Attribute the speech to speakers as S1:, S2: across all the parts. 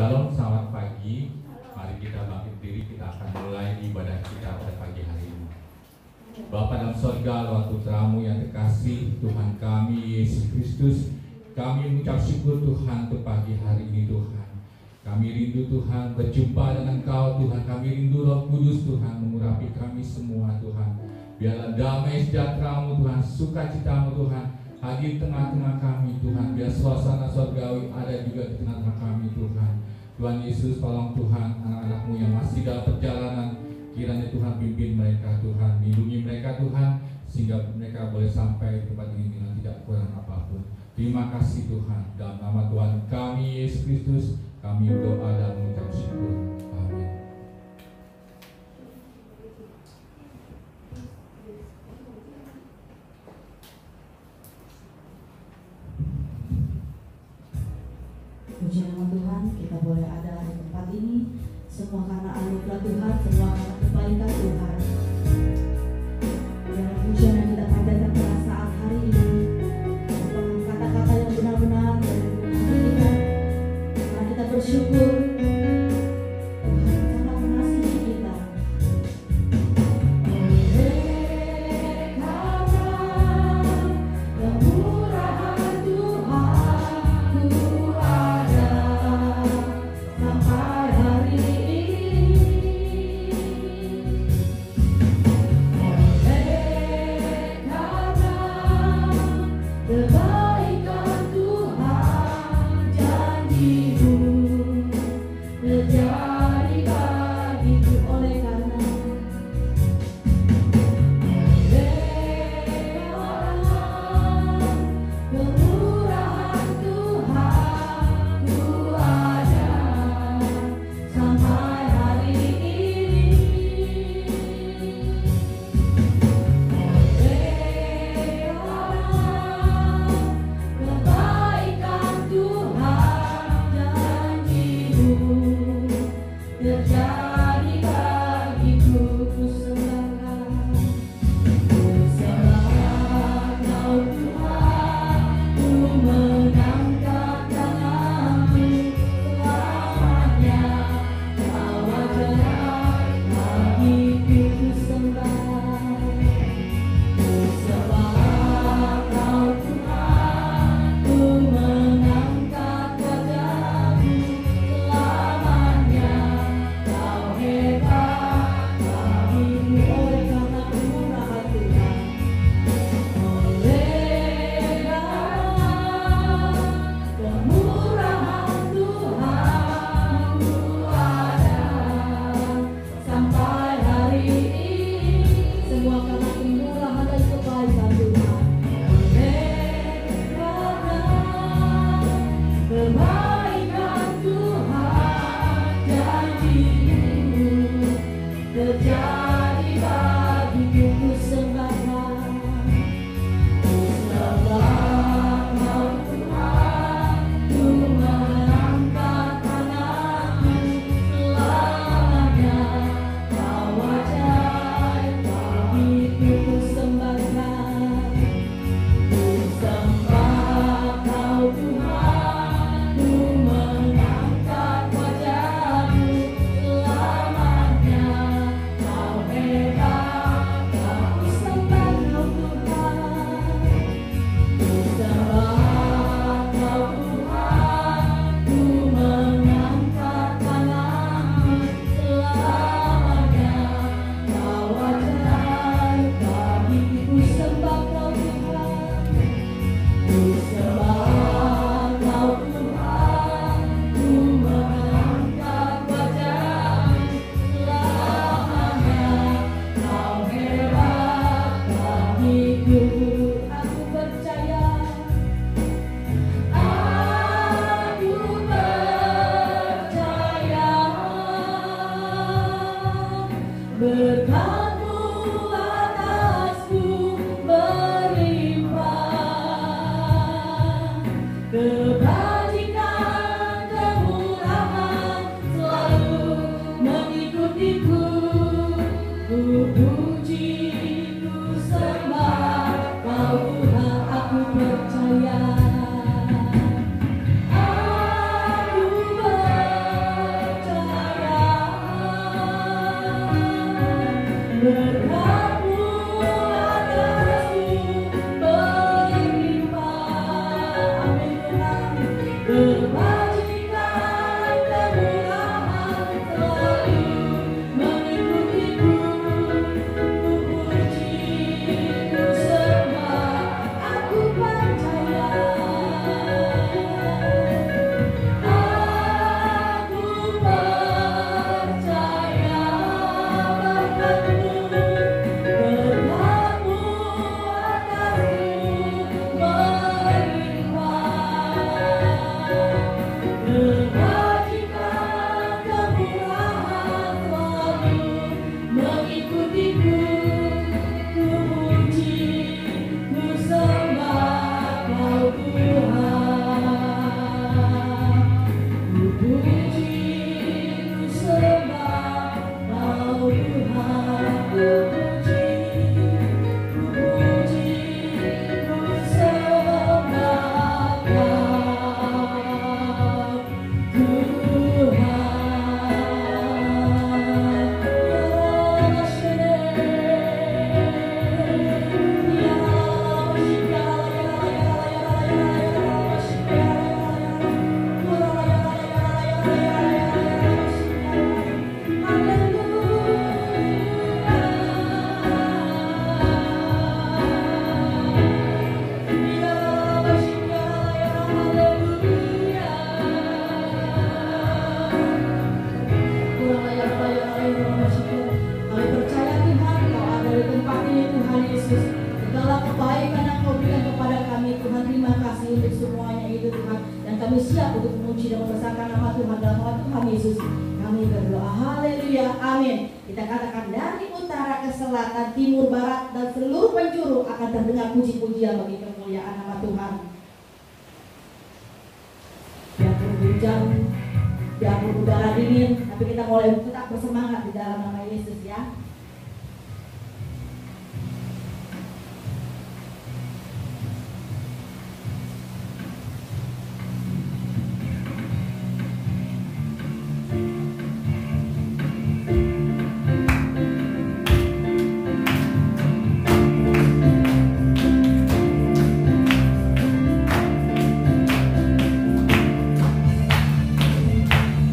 S1: Shalom, selamat pagi. Mari kita bangkit diri, kita akan mulai ibadah kita pada pagi hari ini. Bapa dalam sorga, Tuhan putramu yang terkasih, Tuhan kami Yesus Kristus, kami mengucap syukur Tuhan untuk pagi hari ini Tuhan. Kami rindu Tuhan berjumpa dengan Engkau Tuhan, kami rindu Roh Kudus Tuhan mengurapi kami semua Tuhan. Biarlah damai sejahtera-Mu Tuhan, sukacita-Mu Tuhan hadir tengah-tengah kami Tuhan. Biar suasana surgawi ada juga di tengah-tengah kami Tuhan. Tuhan Yesus, tolong Tuhan anak-anak-Mu yang masih dalam perjalanan, kiranya Tuhan pimpin mereka Tuhan, lindungi mereka Tuhan, sehingga mereka boleh sampai di tempat ini dengan tidak kurang apapun. Terima kasih Tuhan, dalam nama Tuhan kami Yesus Kristus kami berdoa dan mengucap syukur. Amin.
S2: Puji nama Tuhan, kita boleh ada di tempat ini semua karena anugerah Tuhan, semua karena kebaikan Tuhan. Biar pujian yang kita panjatkan pada saat hari ini merupakan kata-kata yang benar-benar dari hati kita, karena kita bersyukur Tuhan karena mengasihi kita.
S3: Sampai hari ini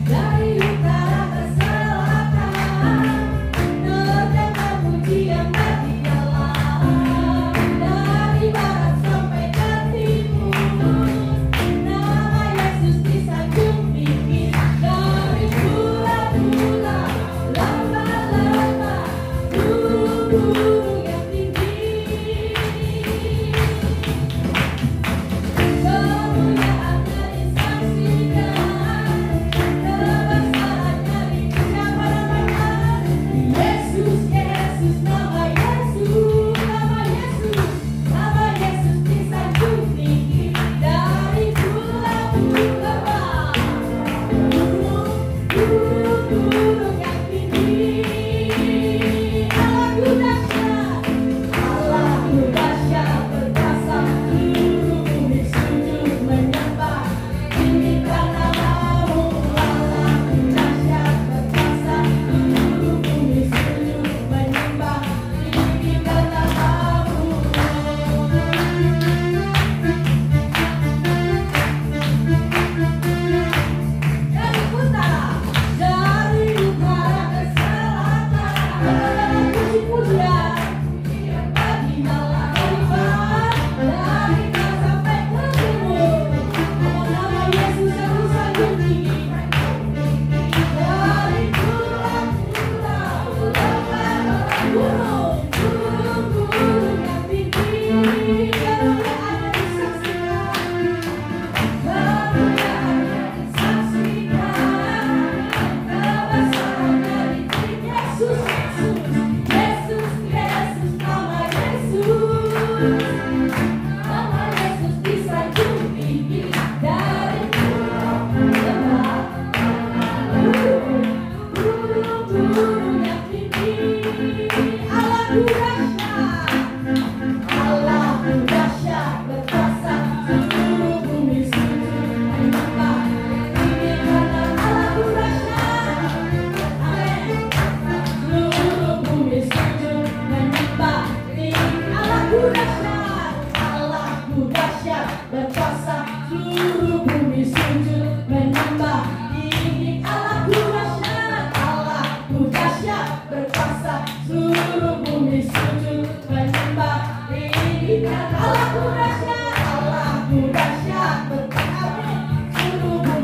S2: Dari utara ke selatan,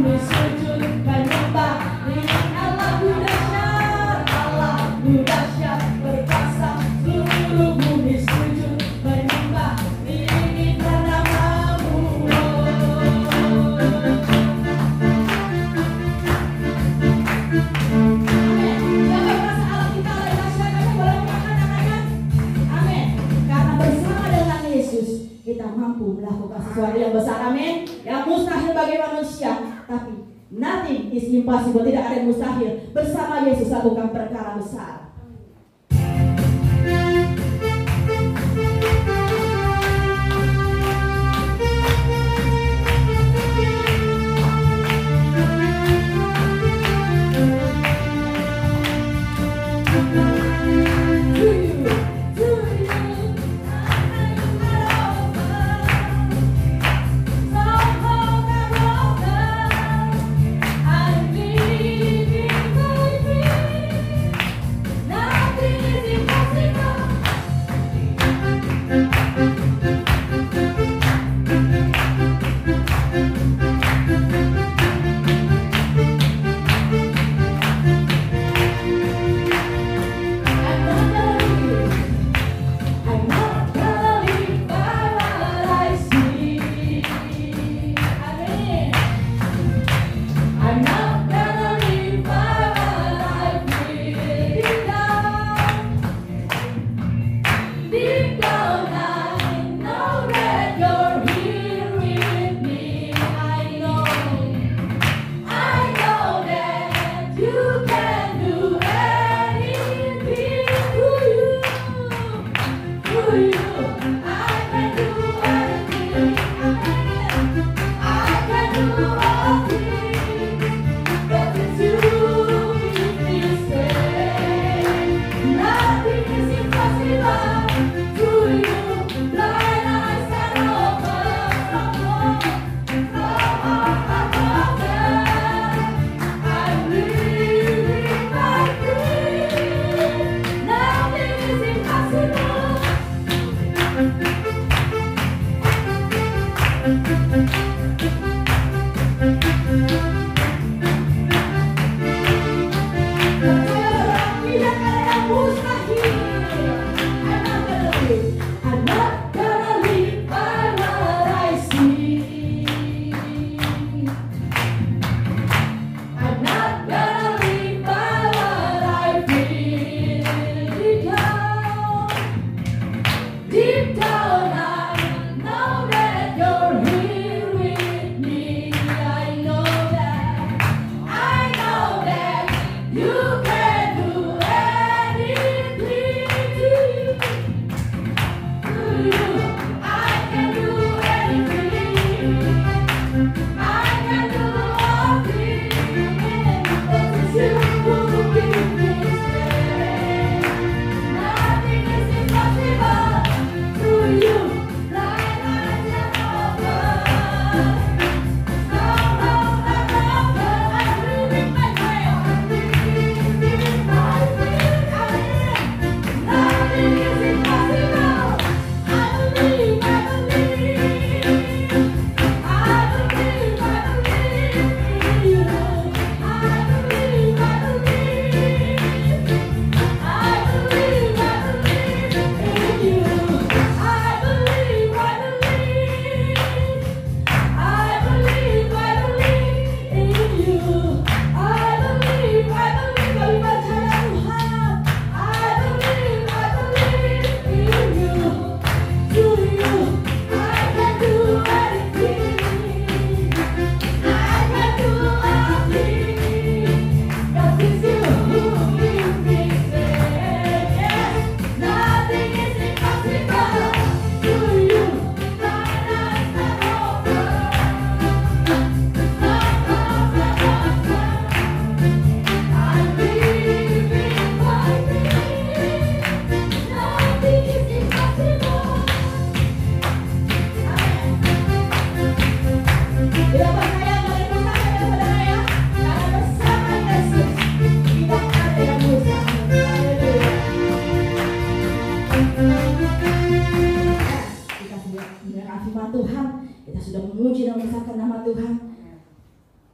S2: bumi sujud menyembah diri Allahku dahsyat, Allahku dahsyat perkasa. Seluruh bumi sujud menyembah diri karena namamu. Kita mampu melakukan sesuatu yang besar, amin. Yang mustahil bagi manusia, tapi nothing is impossible. Tidak ada yang mustahil. Bersama Yesus lakukan perkara besar.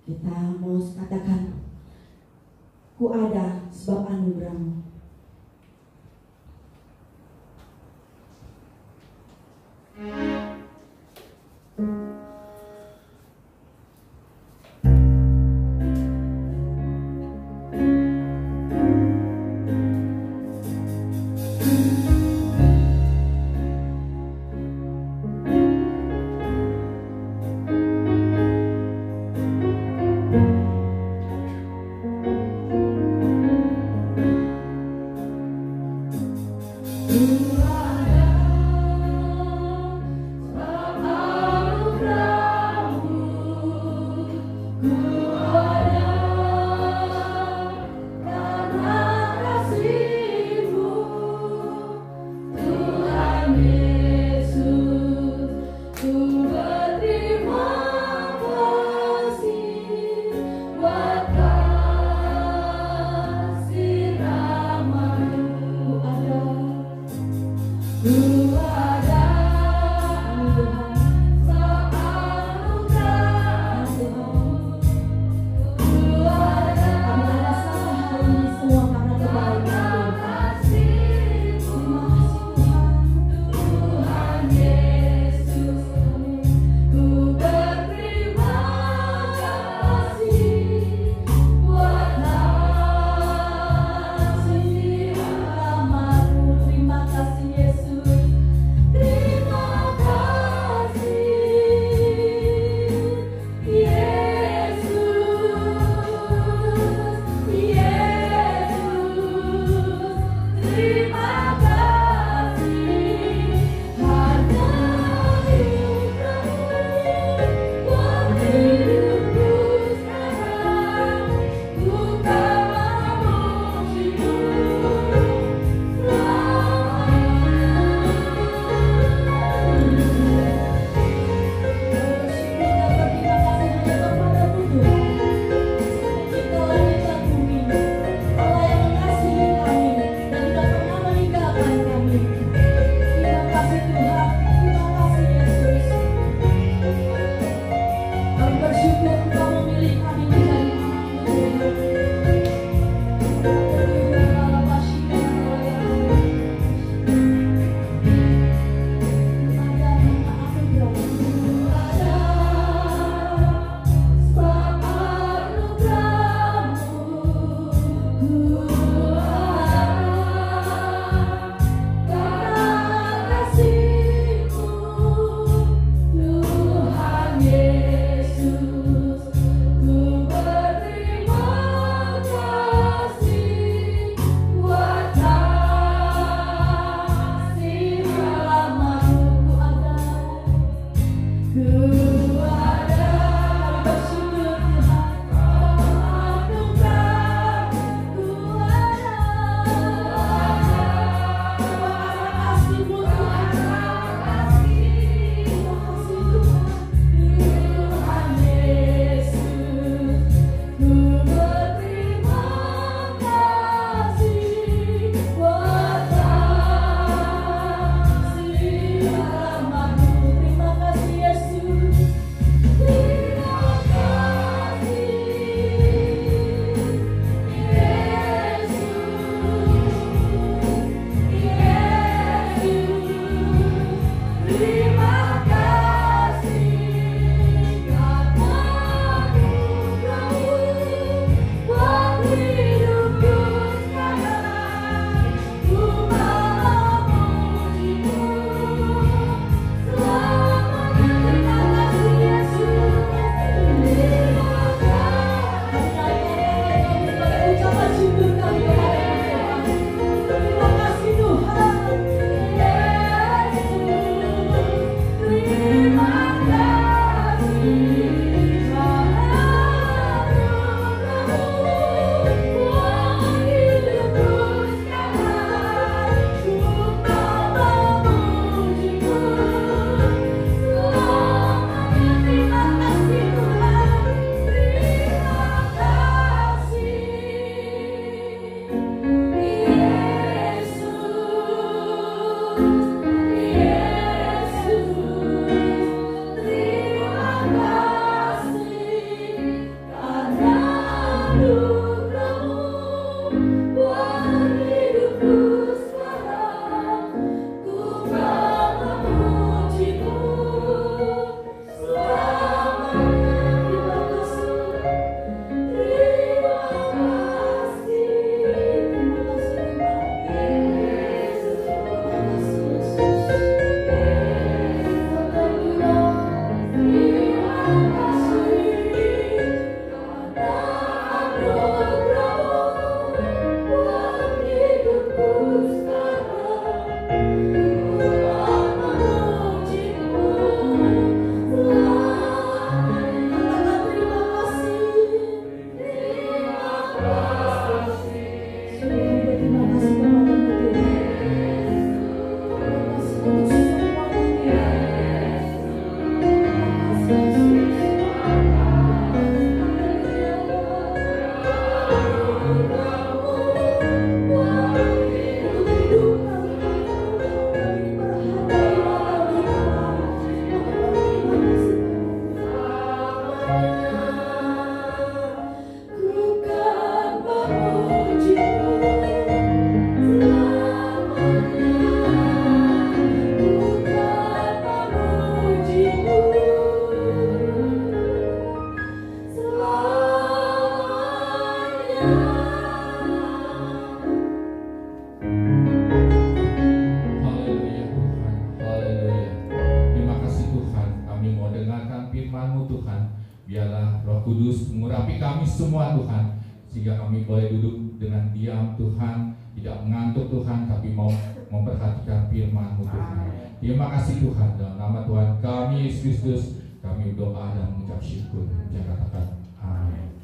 S2: Kita mau katakan, ku ada sebab anugerah-Mu.
S3: Ku ada
S1: ya Roh Kudus mengurapi kami semua Tuhan, sehingga kami boleh duduk dengan diam Tuhan, tidak mengantuk Tuhan, tapi mau memperhatikan firman-Mu Tuhan. Terima kasih Tuhan, dalam nama Tuhan kami Yesus Kristus kami berdoa dan mengucap syukur. Jangan katakan amin.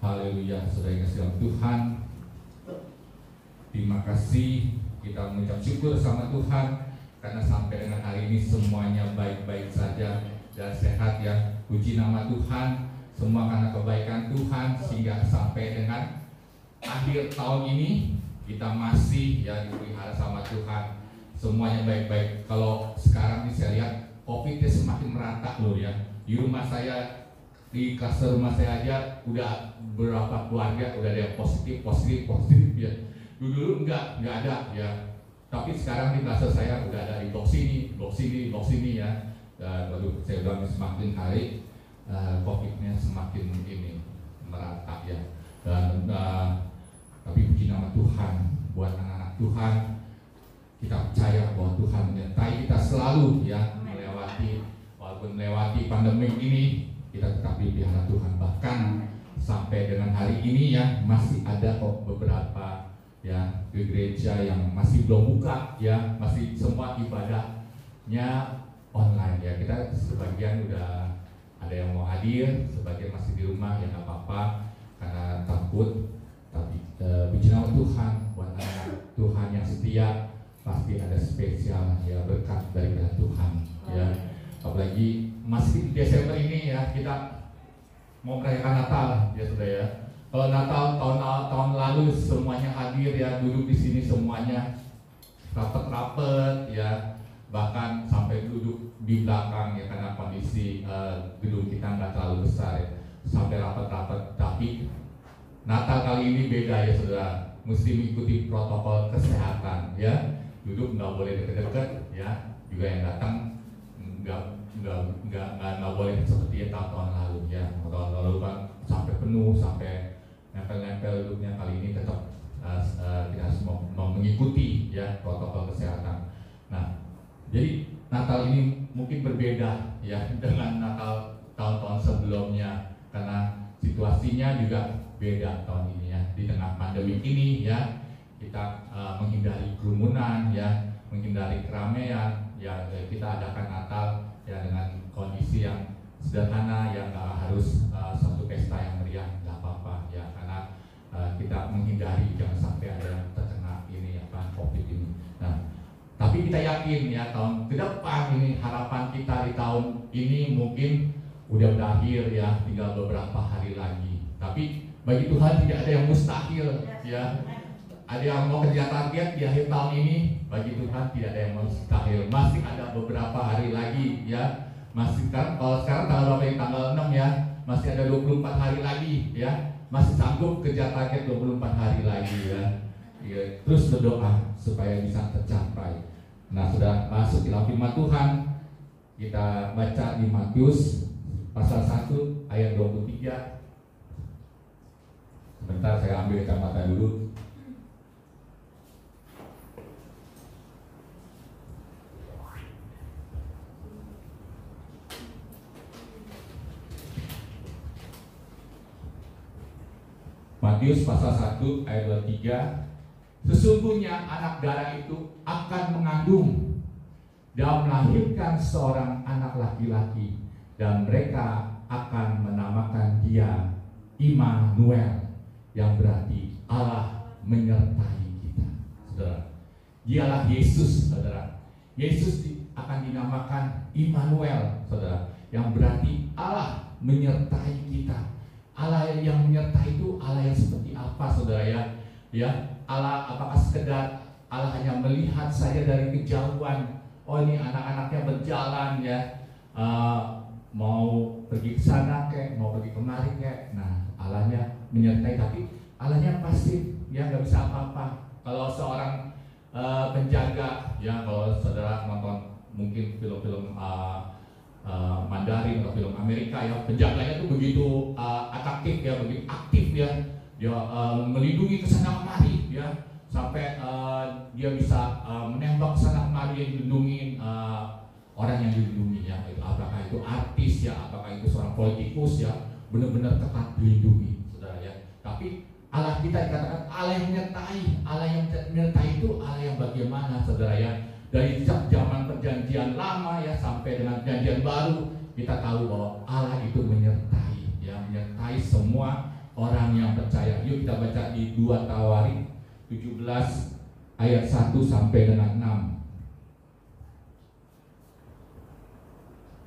S1: Haleluya. Saudara yang kasih Tuhan, terima kasih, kita mengucap syukur sama Tuhan karena sampai dengan hari ini semuanya baik-baik saja dan sehat ya. Puji nama Tuhan, semua karena kebaikan Tuhan, sehingga sampai dengan akhir tahun ini kita masih ya dipelihara sama Tuhan. Semuanya baik-baik. Kalau sekarang ini saya lihat COVID-nya semakin merata loh ya. Di rumah saya, di klaster rumah saya aja udah beberapa keluarga udah ada yang positif ya. Dulu enggak ada ya. Tapi sekarang di klaster saya udah ada di blok sini ya. Dan baru saya bilang semakin hari COVID-nya semakin ini merata ya. Dan tapi puji nama Tuhan, buat anak-anak Tuhan, kita percaya bahwa Tuhan menyertai kita selalu ya, walaupun melewati pandemi ini kita tetap dipelihara Tuhan. Bahkan sampai dengan hari ini ya masih ada kok beberapa ya gereja yang masih belum buka ya, masih semua ibadahnya online ya. Kita sebagian udah ada yang mau hadir, sebagian masih di rumah ya, nggak apa-apa karena takut. Tapi puji nama Tuhan, buat anak Tuhan yang setia pasti ada spesial ya, berkat dari Tuhan ya. Apalagi masih di Desember ini ya, kita mau merayakan Natal ya sudah ya. Kalau Natal tahun lalu semuanya hadir ya, duduk di sini semuanya rapet-rapet ya, bahkan sampai duduk di belakang ya karena kondisi gedung kita nggak terlalu besar ya, sampai rapet-rapet. Tapi Natal kali ini beda ya saudara, mesti mengikuti protokol kesehatan ya. Duduk nggak boleh deket-deket ya, juga yang datang nggak boleh seperti tahun lalu ya. Tahun lalu kan sampai penuh, sampai nempel-nempel duduknya. Kali ini tetap kita semua mau mengikuti ya protokol kesehatan. Nah, jadi Natal ini mungkin berbeda ya dengan Natal tahun-tahun sebelumnya karena situasinya juga beda tahun ini ya. Di tengah pandemi ini ya, kita menghindari kerumunan ya, menghindari keramaian ya. Kita adakan Natal ya dengan kondisi yang sederhana ya, nggak harus satu pesta yang meriah, nggak apa-apa ya, karena kita menghindari jangan sampai ada yang terkena ini apa COVID ini. Nah, tapi kita yakin ya tahun ke depan ini, harapan kita di tahun ini mungkin udah berakhir ya, tinggal beberapa hari lagi. Tapi bagi Tuhan tidak ada yang mustahil ya. Ada yang mau kerja target di akhir tahun ini, bagi Tuhan tidak ada yang mustahil. Masih ada beberapa hari lagi ya. Masih kan, kalau sekarang tanggal berapa, tanggal 6 ya, masih ada 24 hari lagi ya. Masih sanggup kerja target 24 hari lagi ya. Terus berdoa supaya bisa tercapai. Nah, sudah masuk dalam firman Tuhan. Kita baca di Matius pasal 1 ayat 23. Sebentar saya ambil kacamata dulu. Matius pasal 1 ayat 23. Sesungguhnya anak darah itu akan mengandung dan melahirkan seorang anak laki-laki, dan mereka akan menamakan dia Immanuel, yang berarti Allah menyertai kita. Saudara, dialah Yesus, saudara. Yesus akan dinamakan Immanuel, saudara, yang berarti Allah menyertai kita. Allah yang menyertai itu Allah yang seperti apa, saudara ya? Ya, Allah apakah sekedar Allah hanya melihat saja dari kejauhan? Oh, ini anak-anaknya berjalan ya, mau pergi ke sana kek, mau pergi kemari kek. Nah, Allahnya menyertai, tapi Allahnya pasti ya, nggak bisa apa-apa. Kalau seorang penjaga ya, kalau saudara nonton mungkin film-film Mandarin atau film Amerika ya, penjaganya tuh begitu atraktif ya, begitu aktif ya, dia melindungi kesana kemari ya, sampai dia bisa menembak kesana kemari, dilindungin orang yang dilindungi ya, apakah itu artis ya, apakah itu seorang politikus ya, benar-benar tetap dilindungi, saudara ya. Tapi Allah kita dikatakan Allah yang menyertai. Allah yang menyertai itu Allah yang bagaimana, saudara ya? Dari zaman perjanjian lama ya sampai dengan perjanjian baru, kita tahu bahwa Allah itu menyertai, ya, menyertai semua orang yang percaya. Yuk kita baca di 2 Tawarik 17 ayat 1 sampai dengan 6.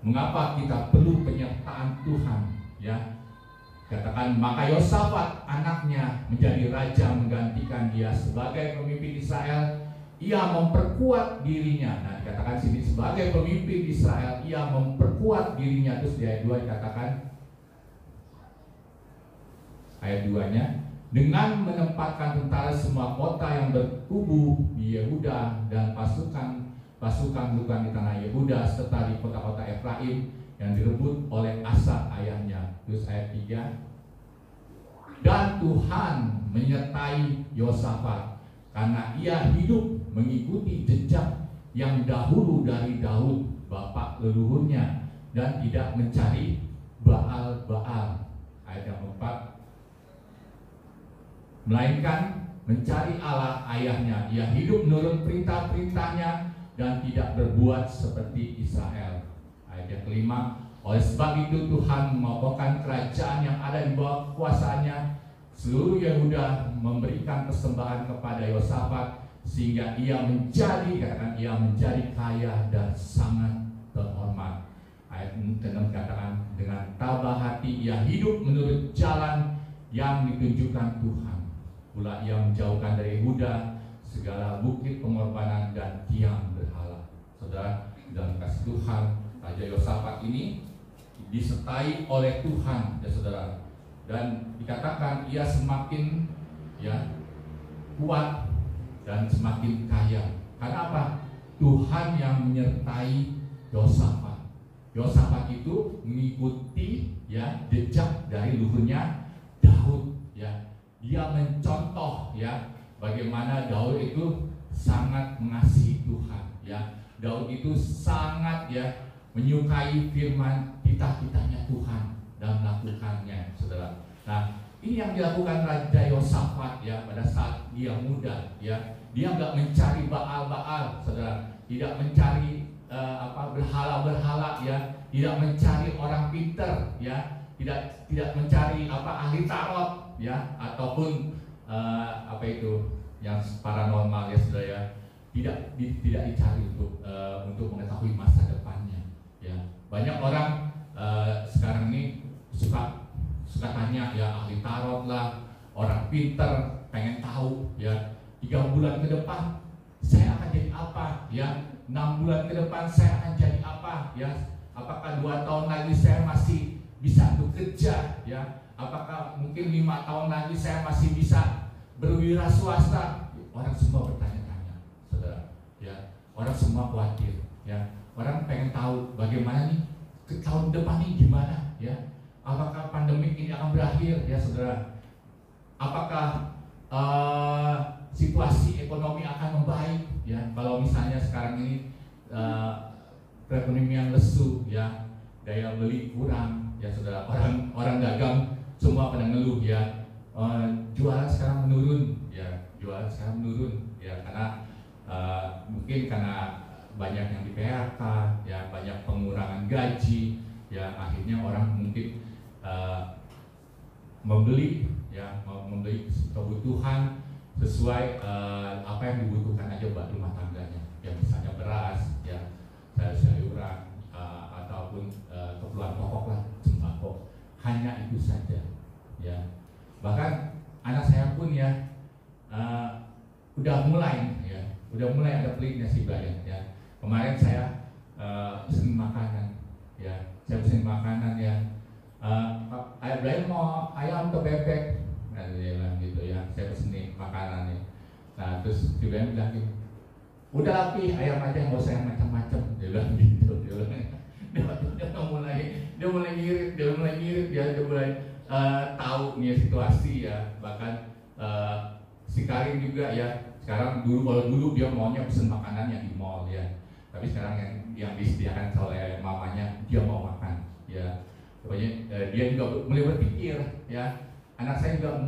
S1: Mengapa kita perlu penyertaan Tuhan, ya? Katakan, maka Yosafat anaknya menjadi raja menggantikan dia sebagai pemimpin Israel. Ia memperkuat dirinya. Nah, dikatakan sini sebagai pemimpin Israel, ia memperkuat dirinya. Terus di ayat 2 dikatakan, ayat 2-nya, dengan menempatkan tentara semua kota yang berkubu di Yehuda dan pasukan bukan di tanah Yehuda serta di kota-kota Efraim yang direbut oleh Asa ayahnya. Terus ayat 3, dan Tuhan menyertai Yosafat karena ia hidup mengikuti jejak yang dahulu dari Daud bapak leluhurnya dan tidak mencari Baal-Baal. Ayat yang 4, melainkan mencari Allah ayahnya. Ia hidup menurut perintah-perintahnya dan tidak berbuat seperti Israel. Ayat yang 5, oleh sebab itu Tuhan mengokohkan kerajaan yang ada di bawah kuasanya. Seluruh Yehuda memberikan persembahan kepada Yosafat sehingga ia menjadi, katakan, ia menjadi kaya dan sangat terhormat. Ayat 6 katakan, dengan tabah hati ia hidup menurut jalan yang ditunjukkan Tuhan. Pula ia menjauhkan dari Yehuda segala bukit pengorbanan dan tiang berhala. Saudara, dalam kasih Tuhan, Raja Yosafat ini disertai oleh Tuhan, ya saudara, dan dikatakan ia semakin ya kuat dan semakin kaya. Karena apa? Tuhan yang menyertai Yosafat. Yosafat itu mengikuti ya jejak dari leluhurnya Daud, ya. Dia mencontoh ya bagaimana Daud itu sangat mengasihi Tuhan, ya. Daud itu sangat ya menyukai firman titah-titahnya Tuhan dan melakukannya, saudara. Nah, ini yang dilakukan Raja Yosafat ya pada saat dia muda, ya. Dia nggak mencari Baal-Baal, saudara. Tidak mencari berhala-berhala, ya. Tidak mencari orang pinter, ya. Tidak mencari ahli tarot, ya, ataupun yang paranormal, ya, saudara, ya. Tidak dicari untuk mengetahui masa depannya, ya. Banyak orang sekarang ini suka tanya, ya, ahli tarot lah, orang pinter, pengen tahu, ya, 3 bulan ke depan saya akan jadi apa, ya, 6 bulan ke depan saya akan jadi apa, ya, apakah 2 tahun lagi saya masih bisa bekerja, ya, apakah mungkin 5 tahun lagi saya masih bisa berwira swasta. Orang semua bertanya-tanya, saudara, ya, orang semua khawatir, ya, orang pengen tahu bagaimana nih ke tahun depan ini gimana, ya, apakah pandemi ini akan berakhir, ya, saudara, apakah situasi ekonomi akan membaik, ya. Kalau misalnya sekarang ini perekonomian lesu, ya, daya beli kurang, ya, saudara, orang dagang semua pada ngeluh, ya, jualan sekarang menurun, ya, karena mungkin karena banyak yang di PHK, ya, banyak pengurangan gaji, ya, akhirnya orang mungkin membeli kebutuhan sesuai apa yang dibutuhkan aja buat rumah tangganya, ya, misalnya beras, ya, sayur-sayuran, ataupun keperluan pokok lah, sembako, hanya itu saja, ya. Bahkan anak saya pun, ya, udah mulai ada peliknya sih, ya. Kemarin saya pesen makanan, ya, ya. Ayah Brian mau ayam atau bebek, nah, dia bilang gitu, ya, saya pesenin makanannya. Nah, terus si Brian bilang gitu, udah api ayam aja, nggak usah yang macam-macam, dia bilang gitu. Dia mulai ngirit, dia mulai tahu nih situasi, ya. Bahkan si Karin juga, ya, sekarang kalau dulu dia maunya pesen makanannya di mall, ya. Tapi sekarang yang disediakan oleh mamanya, dia mau makan, ya. Pokoknya dia juga mulai berpikir, ya. Anak saya juga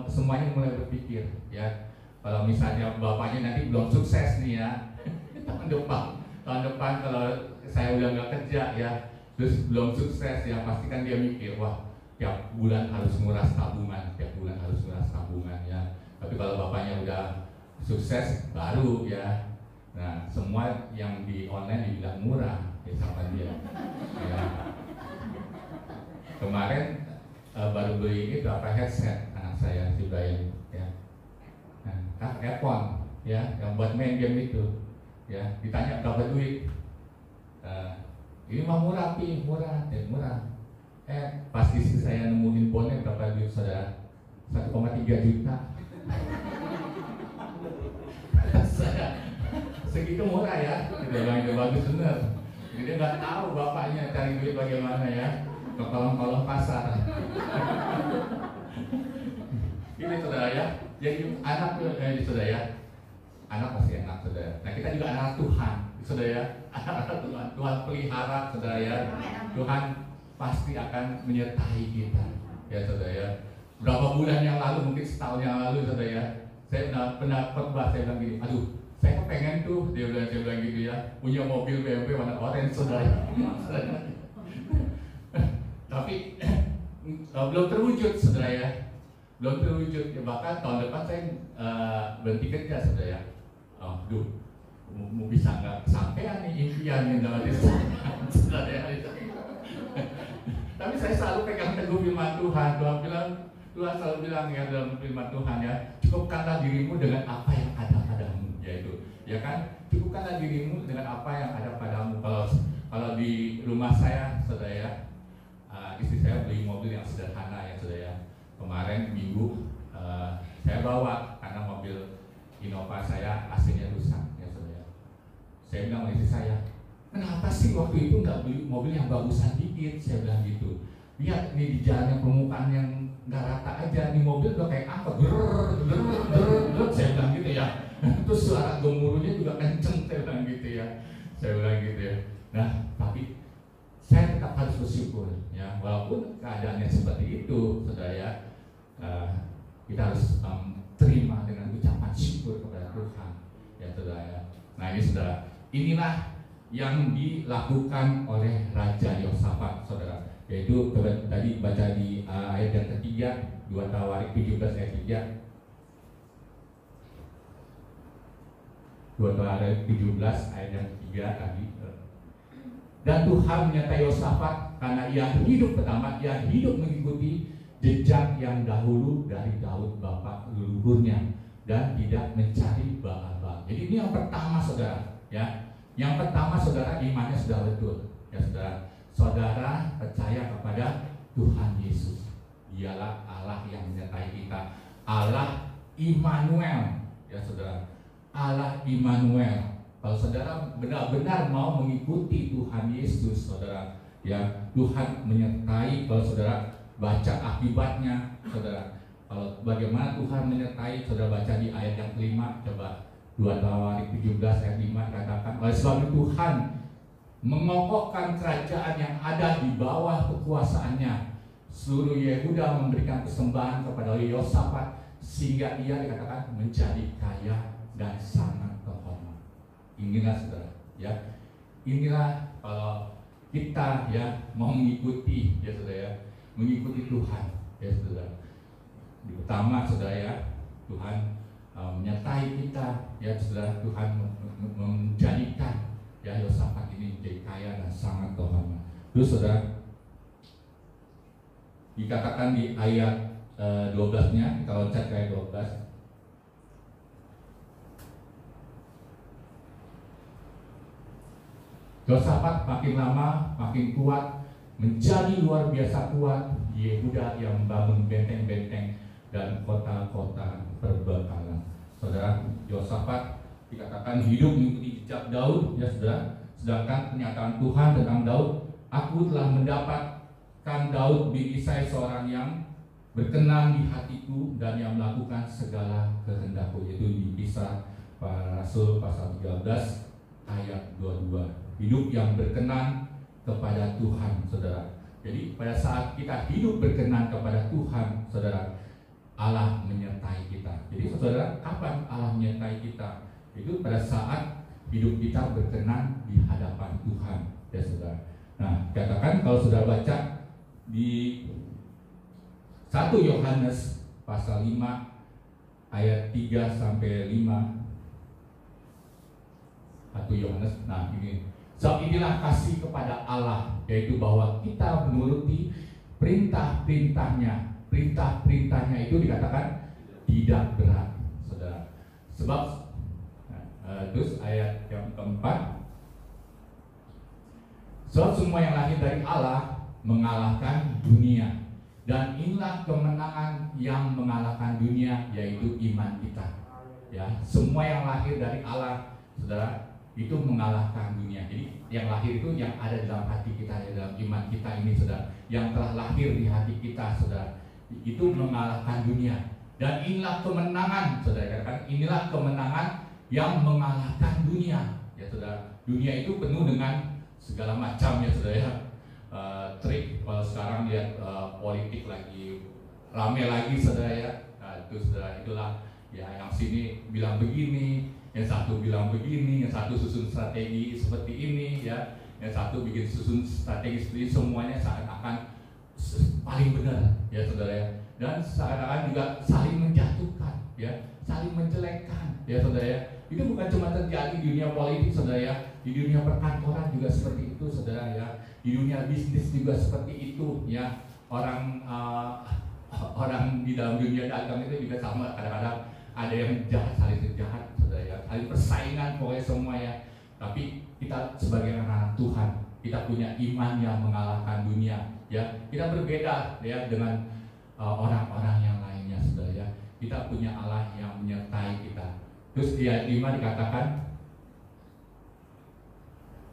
S1: semuanya mulai berpikir, ya. Kalau misalnya bapaknya nanti belum sukses nih ya, tahun depan kalau saya udah nggak kerja ya, terus belum sukses ya, pasti kan dia mikir, wah tiap bulan harus nguras tabungan, ya. Tapi kalau bapaknya udah sukses baru ya, nah semua yang di online dibilang murah ya sama dia. Ya. Kemarin baru beli itu headset anak saya si Brian ya, nah, iPhone ya, yang buat main game itu ya, ditanya berapa duit, ini mah murah pi, murah. Pas istri saya nemuin bonnya berapa duit saudara? 1,3 juta. Saya segitu murah ya, kita bilang itu bagus bener. Jadi dia nggak tahu bapaknya cari duit bagaimana ya, ke kolong-kolong pasar. Ini saudara ya, jadi anak saudara ya, anak pasti enak saudara. Nah kita juga anak Tuhan, saudara ya, anak Tuhan, Tuhan pelihara saudara ya, Tuhan pasti akan menyertai kita, ya saudara ya. Berapa bulan yang lalu, mungkin setahun yang lalu saudara ya, saya pernah khotbah, saya bilang gini, aduh, saya pengen tuh, saya bilang gitu ya, punya mobil BMW warna orange saudara. Tapi belum terwujud saudara ya, belum terwujud ya, bahkan tahun depan saya berhenti kerja saudara ya. Aduh, mau bisa nggak sampean nih impiannya dalam diri saudara ya. Tapi saya selalu pegang teguh firman Tuhan. Tuhan selalu bilang ya dalam firman Tuhan ya, cukupkanlah dirimu dengan apa yang ada padamu, yaitu ya kan, cukupkanlah dirimu dengan apa yang ada padamu. Kalau di rumah saya saudara ya, istri saya beli mobil yang sederhana ya saudara ya. Kemarin minggu saya bawa karena mobil Innova saya AC-nya rusak ya saudara. Saya bilang sama istri saya, kenapa sih waktu itu nggak beli mobil yang bagusan dikit? Saya bilang gitu. Lihat nih di jalan yang permukaan yang nggak rata aja, nih mobil udah kayak angkot, saya bilang gitu ya. Terus suara gemuruhnya juga kenceng, saya bilang gitu ya. Nah, tapi saya tetap harus bersyukur ya, walaupun keadaannya seperti itu, saudara ya. Kita harus terima dengan ucapan syukur kepada Tuhan, ya saudara ya. Nah ini saudara, inilah yang dilakukan oleh Raja Yosafat, saudara. Yaitu tadi baca di ayat yang ketiga, 2 Tawarik 17 ayat 3. 2 Tawarik 17 ayat yang ketiga tadi. Dan Tuhan menyertai Yosafat karena ia hidup pertama, ia hidup mengikuti jejak yang dahulu dari Daud bapak leluhurnya dan tidak mencari Baal-Baal. Jadi ini yang pertama saudara, ya. Yang pertama saudara, imannya sudah betul, ya saudara. Saudara percaya kepada Tuhan Yesus. Dialah Allah yang menyertai kita, Allah Immanuel, ya saudara. Allah Immanuel. Kalau saudara benar-benar mau mengikuti Tuhan Yesus, saudara, ya Tuhan menyertai. Kalau saudara baca akibatnya, saudara, kalau bagaimana Tuhan menyertai, saudara baca di ayat yang kelima, coba 2 Tawarik 17 ayat 5 katakan, oleh sebab itu Tuhan mengokohkan kerajaan yang ada di bawah kekuasaannya. Seluruh Yehuda memberikan persembahan kepada Yosafat sehingga ia dikatakan menjadi kaya dan sangat terhormat. Inilah saudara, ya. Inilah kalau kita ya mau mengikuti, ya saudara ya, mengikuti Tuhan, ya saudara. Pertama saudara ya, Tuhan menyertai kita, ya saudara. Tuhan menjadikan ya Yosafat ini menjadi kaya dan sangat terhormat. Terus saudara, dikatakan di ayat 12-nya, kalau cek ayat 12. Yosafat makin lama makin kuat, menjadi luar biasa kuat. Yehuda yang membangun benteng-benteng dan kota-kota perbekalan. Saudara, Yosafat dikatakan hidup mengikuti jejak Daud, ya saudara. Sedangkan pernyataan Tuhan tentang Daud, aku telah mendapatkan Daud bin Isai seorang yang berkenan di hatiku dan yang melakukan segala kehendakku. Itu di Kisah Para Rasul pasal 13 ayat 22. Hidup yang berkenan kepada Tuhan, saudara. Jadi pada saat kita hidup berkenan kepada Tuhan, saudara, Allah menyertai kita. Jadi saudara, kapan Allah menyertai kita? Itu pada saat hidup kita berkenan di hadapan Tuhan, ya saudara. Nah, katakan kalau sudah baca di 1 Yohanes pasal 5 ayat 3 sampai 5. 1 Yohanes, nah ini. Sebab inilah kasih kepada Allah, yaitu bahwa kita menuruti perintah-perintahnya. Perintah-perintahnya itu dikatakan tidak berat, saudara. Sebab terus ayat yang keempat, sebab semua yang lahir dari Allah mengalahkan dunia, dan inilah kemenangan yang mengalahkan dunia, yaitu iman kita. Ya, semua yang lahir dari Allah, saudara, itu mengalahkan dunia. Jadi yang lahir itu yang ada di dalam hati kita, ya, dalam iman kita ini, saudara, yang telah lahir di hati kita, saudara, itu mengalahkan dunia. Dan inilah kemenangan, saudara, katakan inilah kemenangan yang mengalahkan dunia, ya saudara. Dunia itu penuh dengan segala macam, ya saudara, ya. Trik kalau sekarang lihat politik lagi rame lagi, saudara, ya. Itu saudara, itulah ya, yang sini bilang begini, yang satu bilang begini, yang satu susun strategi seperti ini, ya, yang satu bikin susun strategi seperti ini, semuanya seakan-akan paling benar, ya saudara, ya. Dan seakan-akan juga saling menjatuhkan, ya, saling menjelekkan, ya saudara, ya. Itu bukan cuma terjadi di dunia politik, saudara, ya. Di dunia perkantoran juga seperti itu, saudara, ya. Di dunia bisnis juga seperti itu, ya. Orang di dalam dunia dagang itu juga sama, kadang-kadang ada yang jahat, saling jahat, saudara, ya. Saling persaingan, pokoknya semua, ya. Tapi kita sebagai anak Tuhan, kita punya iman yang mengalahkan dunia, ya. Kita berbeda, ya, dengan orang-orang yang lainnya, saudara, ya. Kita punya Allah yang menyertai kita. Terus di ayat 5 dikatakan,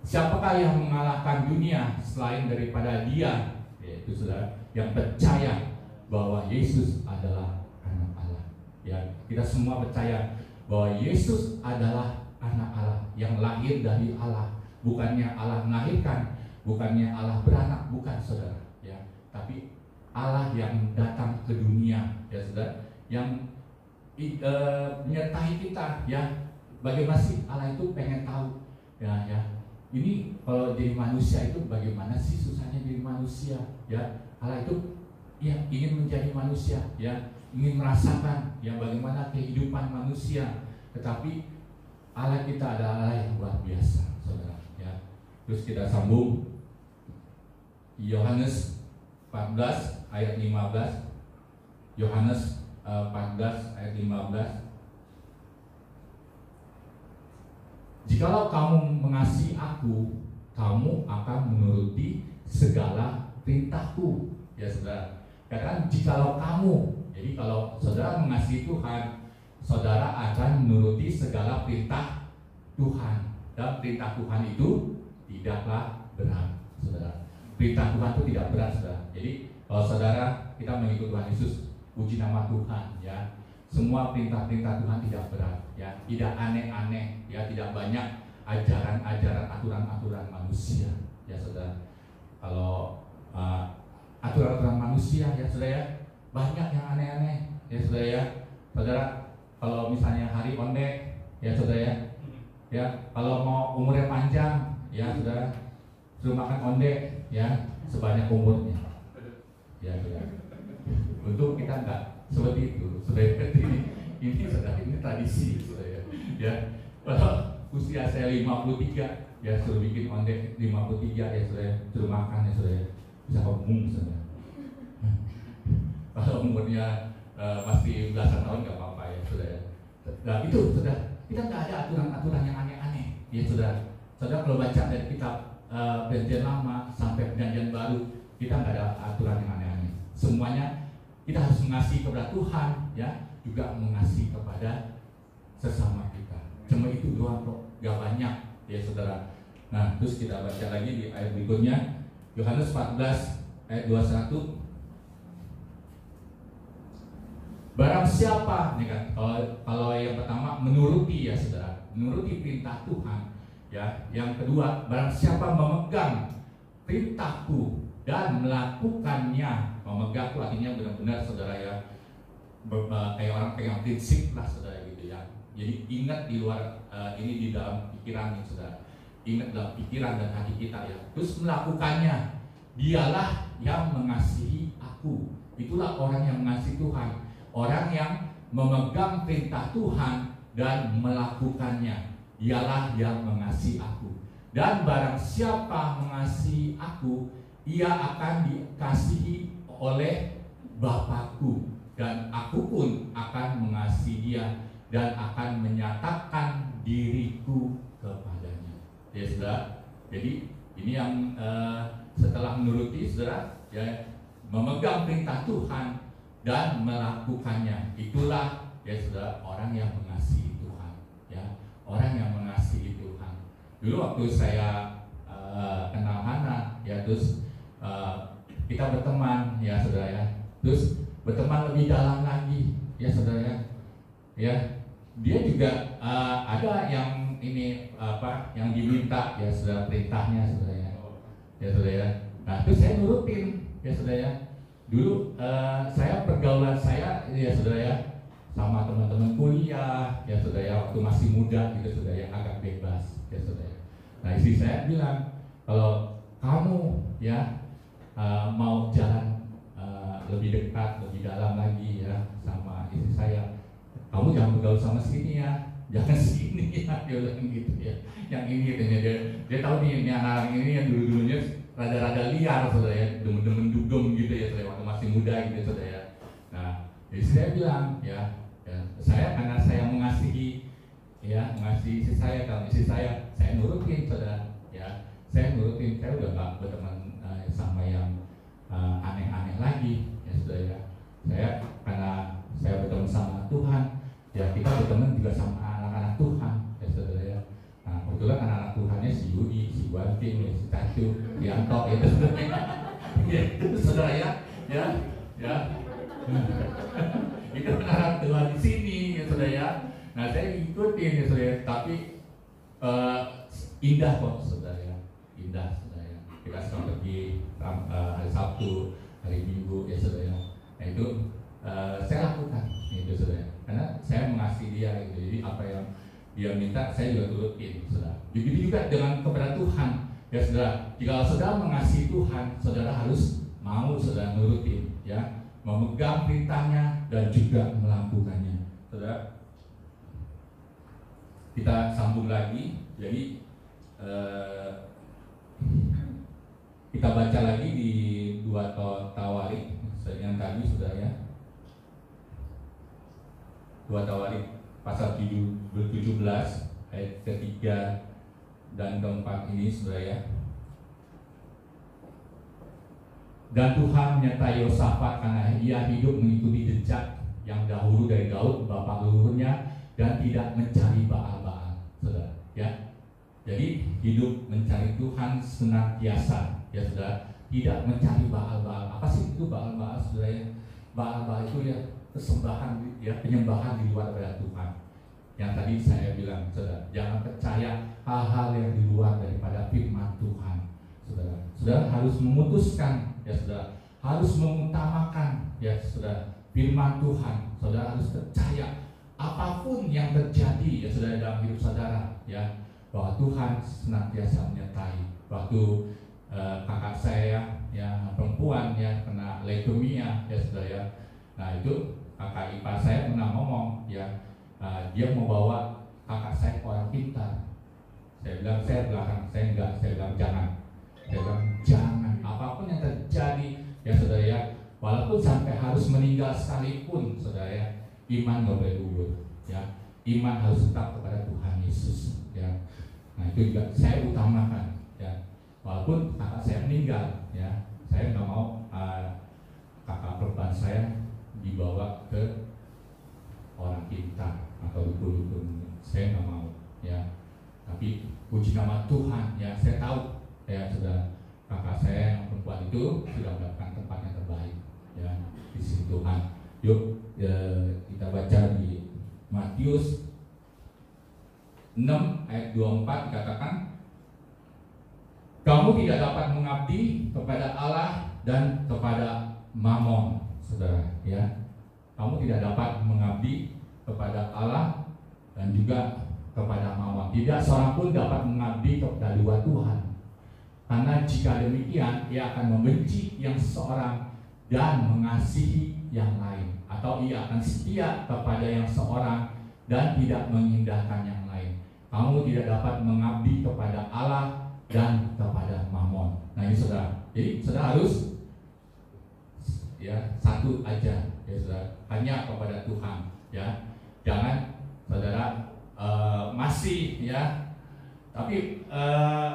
S1: siapakah yang mengalahkan dunia selain daripada Dia, yaitu saudara, yang percaya bahwa Yesus adalah anak Allah. Ya, kita semua percaya bahwa Yesus adalah anak Allah yang lahir dari Allah. Bukannya Allah melahirkan, bukannya Allah beranak, bukan, saudara, ya. Tapi Allah yang datang ke dunia, ya saudara, yang menyertai kita, ya. Bagaimana sih Allah itu pengen tahu, ya, ya. Ini kalau jadi manusia itu bagaimana sih susahnya jadi manusia, ya. Allah itu ya ingin menjadi manusia, ya, ingin merasakan ya bagaimana kehidupan manusia. Tetapi Allah kita adalah Allah yang luar biasa, saudara, ya. Terus kita sambung Yohanes 14 ayat 15. Yohanes 14 ayat 15. Jikalau kamu mengasihi aku, kamu akan menuruti segala perintahku, ya saudara. Katakan jikalau kamu. Jadi kalau saudara mengasihi Tuhan, saudara akan menuruti segala perintah Tuhan. Dan perintah Tuhan itu tidaklah berat, saudara. Perintah Tuhan itu tidak berat, saudara. Jadi kalau saudara kita mengikut Tuhan Yesus, puji nama Tuhan, ya. Semua perintah-perintah Tuhan tidak berat, ya. Tidak aneh-aneh, ya. Tidak banyak ajaran-ajaran, aturan-aturan manusia, ya saudara. Kalau aturan-aturan manusia, ya saudara, ya, banyak yang aneh-aneh, ya saudara, ya. Saudara, kalau misalnya hari onde, ya saudara, ya, ya, kalau mau umurnya panjang, ya saudara, suruh makan onde, ya, sebanyak umurnya, ya saudara. Untuk kita enggak seperti itu, saudara. Ini saudara, ini tradisi, saudara, ya. Kalau usia saya 53, ya suruh bikin onde 53, ya saudara, suruh makan, ya saudara, bisa kebung, saudara. Kalau umurnya masih belasan tahun nggak apa-apa, ya saudara. Nah itu saudara, kita nggak ada aturan-aturan yang aneh-aneh, ya saudara. Saudara kalau baca dari kitab Perjanjian Lama sampai Perjanjian Baru, kita nggak ada aturan yang aneh-aneh. Semuanya kita harus mengasihi kepada Tuhan, ya, juga mengasihi kepada sesama kita. Cuma itu doang kok, gak banyak, ya saudara. Nah terus kita baca lagi di ayat berikutnya, Yohanes 14 ayat 21. Barang siapa, nih kan, kalau yang pertama menuruti, ya saudara, menuruti perintah Tuhan, Ya, yang kedua, barang siapa memegang perintahku dan melakukannya. Memegang itu artinya benar-benar saudara ya, kayak orang pegang prinsip lah saudara gitu ya. Jadi ingat di luar ini di dalam pikiran nih saudara. Ingat dalam pikiran dan hati kita ya. Terus melakukannya. Dialah yang mengasihi aku. Itulah orang yang mengasihi Tuhan. Orang yang memegang perintah Tuhan dan melakukannya. Dialah yang mengasihi aku. Dan barang siapa mengasihi aku, ia akan dikasihi oleh Bapakku, dan aku pun akan mengasihi dia dan akan menyatakan diriku kepadanya. Ya saudara, jadi ini yang setelah menuruti saudara ya, memegang perintah Tuhan dan melakukannya, itulah ya saudara orang yang mengasihi Tuhan ya, orang yang mengasihi Tuhan. Dulu waktu saya kenal Hana ya, terus kita berteman ya saudara ya, terus berteman lebih dalam lagi ya saudara ya, dia juga ada yang ini yang diminta ya saudara, perintahnya saudara ya saudara ya. Nah terus saya nurutin ya saudara ya. Dulu saya pergaulan saya ya saudara ya sama teman-teman kuliah ya saudara ya, waktu masih muda gitu saudara ya, agak bebas ya saudara ya. Nah istri saya bilang, kalau kamu ya mau jalan lebih dekat, lebih dalam lagi ya sama istri saya, kamu jangan bergaul sama sini ya, jangan sini ya, dia bilang gitu ya. Yang ini katanya dia tahu nih, ini anak ini yang dulu-dulunya rada-rada liar saudara ya, demen-demen dugem gitu ya saudara, waktu masih muda gitu saudara ya. Nah istri saya bilang ya saya karena saya mengasihi ya, mengasihi istri saya, kalau istri saya nurutin saudara ya, saya nurutin, saya udah gak berteman sama yang aneh-aneh lagi ya saudara ya. Saya karena saya berteman sama Tuhan ya, kita berteman juga sama anak-anak Tuhan ya saudara ya. Nah kebetulan anak-anak Tuhannya si Yudi, si Wanting, si Tacu, si Anto gitu ya saudara ya itu anak Tuhan di sini ya saudara ya. Nah saya ikutin ya saudara, tapi indah kok saudara ya, indah saudara ya. Kita sekarang pergi hari Sabtu, hari Minggu ya saudara ya. Nah itu saya lakukan itu saudara, karena saya mengasihi dia gitu. Jadi apa yang dia minta saya juga turutin saudara. Begitu juga dengan kepada Tuhan ya saudara. Jika saudara mengasihi Tuhan, saudara harus mau saudara nurutin ya, memegang perintahnya dan juga melakukannya saudara. Kita sambung lagi, jadi kita baca lagi di 2 Tawarik yang tadi saudara ya, 2 Tawarik pasal 17 ayat ketiga dan keempat ini saudara ya. Dan Tuhan menyertai Yosafat karena ia hidup mengikuti jejak yang dahulu dari Daud bapa leluhurnya, dan tidak mencari Baal-Baal saudara ya. Jadi hidup mencari Tuhan senantiasa ya saudara, tidak mencari Baal-Baal. Apa sih itu Baal-Baal saudara ya? Baal-Baal itu ya kesembahan ya, penyembahan di luar daripada Tuhan. Yang tadi saya bilang saudara, jangan percaya hal-hal yang di luar daripada firman Tuhan saudara. Saudara harus memutuskan ya saudara, harus mengutamakan ya saudara firman Tuhan. Saudara harus percaya apapun yang terjadi ya saudara dalam hidup saudara ya, bahwa Tuhan senantiasa menyertai. Waktu kakak saya ya perempuan ya kena leukemia ya saudara ya. Nah itu kakak ipar saya pernah ngomong ya, dia mau bawa kakak saya ke orang pintar. Saya bilang saya belakang, saya enggak, saya bilang jangan. Saya bilang jangan, apapun yang terjadi ya saudara ya, walaupun sampai harus meninggal sekalipun saudara ya, iman gak boleh gugur ya, iman harus tetap kepada Tuhan Yesus ya. Nah itu juga saya utamakan ya, walaupun kakak saya meninggal ya, saya nggak mau kakak perempuan saya dibawa ke orang pintar atau dukun-dukun, saya nggak mau ya. Tapi puji nama Tuhan ya, saya tahu ya sudah, kakak saya yang perempuan itu sudah mendapatkan tempat yang terbaik ya di sisi Tuhan. Yuk ya, kita baca di Matius 6 ayat 24 dikatakan, kamu tidak dapat mengabdi kepada Allah dan kepada Mamon, saudara, ya. Kamu tidak dapat mengabdi kepada Allah dan juga kepada Mamon. Tidak seorang pun dapat mengabdi kepada dua Tuhan. Karena jika demikian, ia akan membenci yang seorang dan mengasihi yang lain, atau ia akan setia kepada yang seorang dan tidak mengindahkan yang lain. Kamu tidak dapat mengabdi kepada Allah dan kepada Mamon. Nah ini saudara, jadi saudara harus ya satu aja, ya saudara, hanya kepada Tuhan, ya. Jangan saudara masih ya, tapi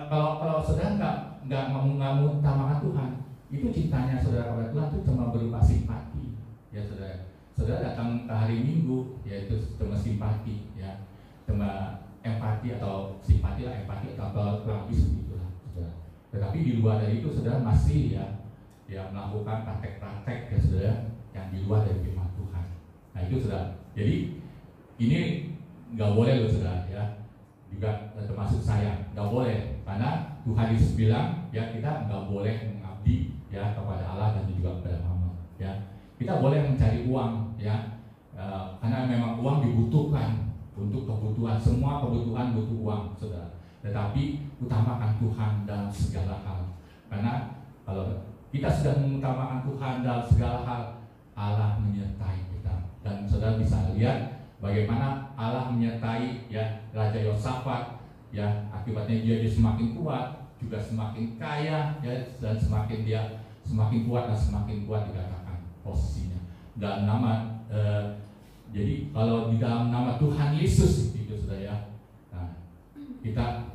S1: kalau saudara nggak mau utamakan Tuhan, itu cintanya saudara kepada Tuhan itu cuma berupa simpati, ya saudara. Saudara datang ke hari Minggu, yaitu cuma simpati, ya, cuma empati atau simpati lah, empati atau kurang lebih begitulah, saudara. Tetapi di luar dari itu saudara masih ya melakukan praktek-praktek, ya saudara, yang di luar dari firman Tuhan. Nah itu saudara. Jadi ini nggak boleh loh saudara, ya. Juga termasuk saya nggak boleh, karena Tuhan Yesus bilang ya kita nggak boleh mengabdi ya kepada Allah dan juga kepada Mamon, ya. Kita boleh mencari uang, ya, karena memang uang dibutuhkan untuk kebutuhan, semua kebutuhan butuh uang, saudara. Tetapi utamakan Tuhan dalam segala hal, karena kalau kita sudah mengutamakan Tuhan dalam segala hal, Allah menyertai kita. Dan saudara bisa lihat bagaimana Allah menyertai ya Raja Yosafat, ya, akibatnya dia semakin kuat, juga semakin kaya, ya, dan semakin kuat dan semakin kuat dikatakan posisinya. Dan nama jadi kalau di dalam nama Tuhan Yesus itu saudara, ya, nah, kita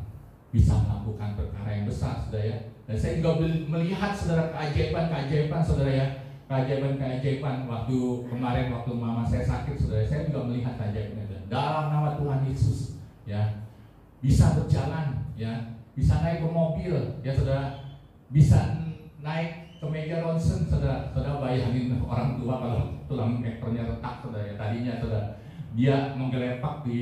S1: bisa melakukan perkara yang besar, saudara, ya. Dan saya juga melihat saudara keajaiban saudara, ya, keajaiban waktu kemarin waktu mama saya sakit, saudara, saya juga melihat keajaiban dalam nama Tuhan Yesus, ya, bisa berjalan, ya, bisa naik ke mobil, ya saudara, bisa naik ke meja ronsen, saudara. Saudara bayangin orang tua kalau tulang ekornya retak, saudara, ya, tadinya saudara dia menggelepak di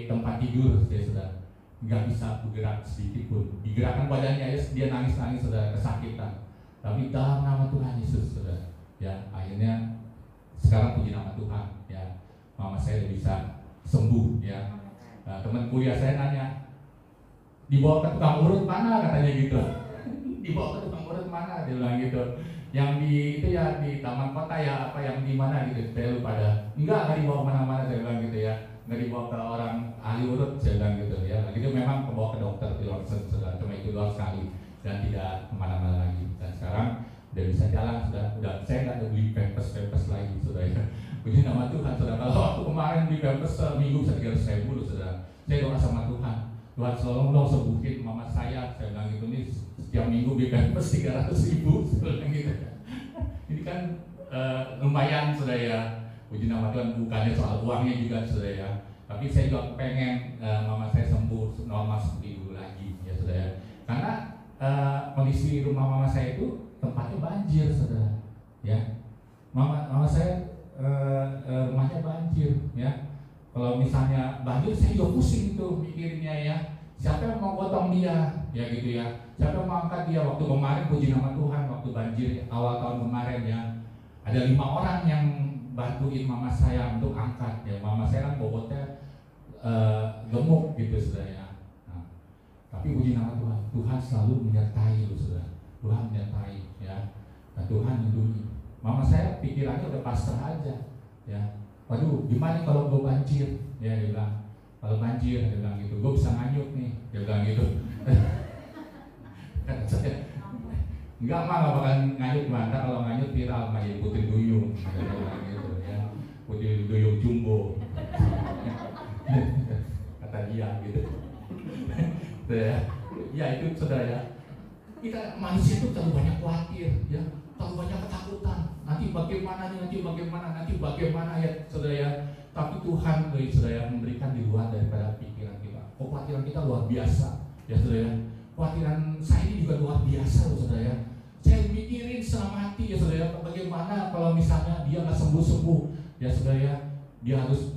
S1: tempat tidur, ya saudara, nggak bisa bergerak sedikit pun, digerakkan badannya ya, dia nangis saudara, kesakitan. Tapi dalam nama Tuhan Yesus, saudara, ya, akhirnya sekarang puji nama Tuhan, ya, mama saya udah bisa sembuh, ya. Nah, teman kuliah saya nanya, dibawa ke tukang urut mana, katanya gitu. Dibawa ke tukang urut mana, dia bilang gitu. Yang di itu ya di taman kota ya, apa yang di mana gitu, saya lupa dah. Enggak dibawa kemana-mana, saya bilang gitu, ya. Enggak dibawa ke orang ahli urut, saya bilang gitu, ya. Itu memang kebawa ke dokter di ronsen, saudara, cuma itu doang sekali dan tidak kemana-mana lagi. Dan sekarang udah bisa jalan, udah saya nggak ada beli pampers lagi, saudara, ya. Puji nama Tuhan, saudara. Kalau waktu kemarin beli pampers seminggu bisa 300.000 loh, saudara. Saya doa sama Tuhan, Tuhan selalu dong sembuhin mama saya bilang gitu, nih setiap minggu beli pampers 300.000, saya bilang gitu. Ini kan lumayan, saudara, ya. Puji nama Tuhan, bukannya soal uangnya juga, saudara, ya. Tapi saya juga pengen mama saya sembuh normal seperti dulu lagi, ya saudara, ya. Karena kondisi rumah mama saya itu tempatnya banjir, saudara, ya. Mama saya rumahnya banjir, ya. Kalau misalnya banjir, saya juga pusing tuh mikirnya, ya. Siapa yang mau potong dia, ya gitu, ya. Siapa yang mau angkat dia? Waktu kemarin puji nama Tuhan, waktu banjir awal tahun kemarin, ya, ada 5 orang yang bantuin mama saya untuk angkat, ya. Mama saya kan bobotnya gemuk gitu, saudara, ya. Nah, tapi puji nama Tuhan, Tuhan selalu menyertai, saudara. Tuhan menyertai, ya. Dan Tuhan lindungi. Mama saya pikirannya udah pasrah aja, ya. Waduh, gimana kalau gue banjir? Ya, dia bilang, kalau banjir, dia bilang gitu, gue bisa nganyut nih, dia bilang gitu. Kata saya, enggak mah, gak bakal nganyut mah, kalau nganyut viral mah jadi putri duyung, dia bilang gitu, ya, putri duyung jumbo, kata dia gitu. Ya itu saudara, ya, kita manusia itu terlalu banyak khawatir, ya, terlalu banyak ketakutan. Nanti bagaimana ya, saudara, ya. Tapi Tuhan, saudara, memberikan di luar daripada pikiran kita. Kekhawatiran kita luar biasa, ya saudara, ya. Kekhawatiran saya ini juga luar biasa, saudara, ya. Saya mikirin selama hati, ya saudara, bagaimana kalau misalnya dia nggak sembuh, ya saudara, ya. Dia harus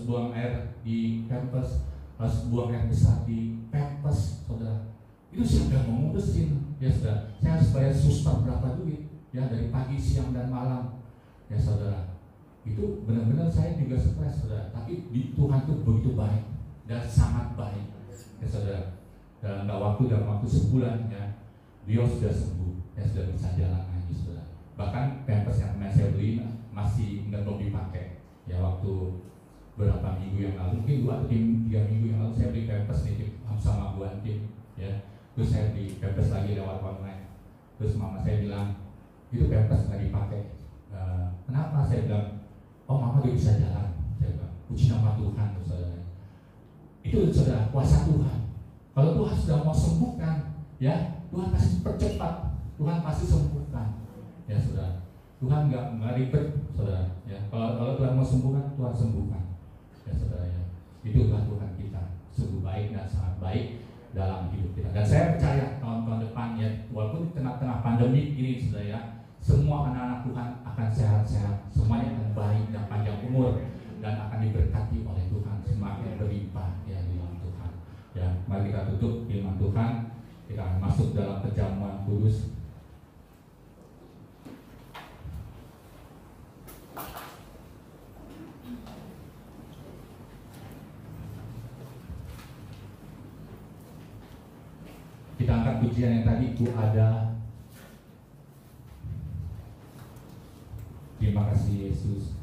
S1: buang air di pampers, harus buang air besar di Pampers, saudara. Itu siapa yang mau ngurusin? Ya saudara, saya harus bayar suster berapa duit? Ya dari pagi, siang, dan malam. Ya saudara, itu benar-benar saya juga stres, saudara. Tapi di Tuhan itu begitu baik dan sangat baik, ya saudara. Dalam waktu sebulan, ya, beliau sudah sembuh, ya sudah bisa jalan lagi, saudara. Bahkan Pampers yang saya beli masih belum dipakai. Ya waktu beberapa minggu yang lalu, mungkin 2 atau 3 minggu yang lalu saya beli Pampers nih sama Bu Antin, ya. Terus saya beli Pampers lagi lewat online. Terus mama saya bilang, itu Pampers nggak dipakai. Kenapa? Saya bilang, oh mama udah bisa jalan. Saya bilang, puji nama Tuhan, saudara. Itu saudara, kuasa Tuhan. Kalau Tuhan sudah mau sembuhkan, ya Tuhan pasti percepat, Tuhan pasti sembuhkan, ya saudara. Tuhan nggak ribet, saudara. Ya, kalau Tuhan mau sembuhkan, Tuhan sembuhkan, ya saudara. Ya, itulah Tuhan kita, sungguh baik dan sangat baik dalam hidup kita. Dan saya percaya tahun-tahun depan, ya, walaupun di tengah-tengah pandemi ini, saudara, ya, semua anak-anak Tuhan akan sehat-sehat, semuanya akan baik dan panjang umur, dan akan diberkati oleh Tuhan, semakin berlimpah, ya, di dalam Tuhan. Ya, mari kita tutup firman Tuhan, kita akan masuk dalam perjamuan kudus. Kita angkat pujian yang tadi, Ku Ada. Terima kasih Yesus.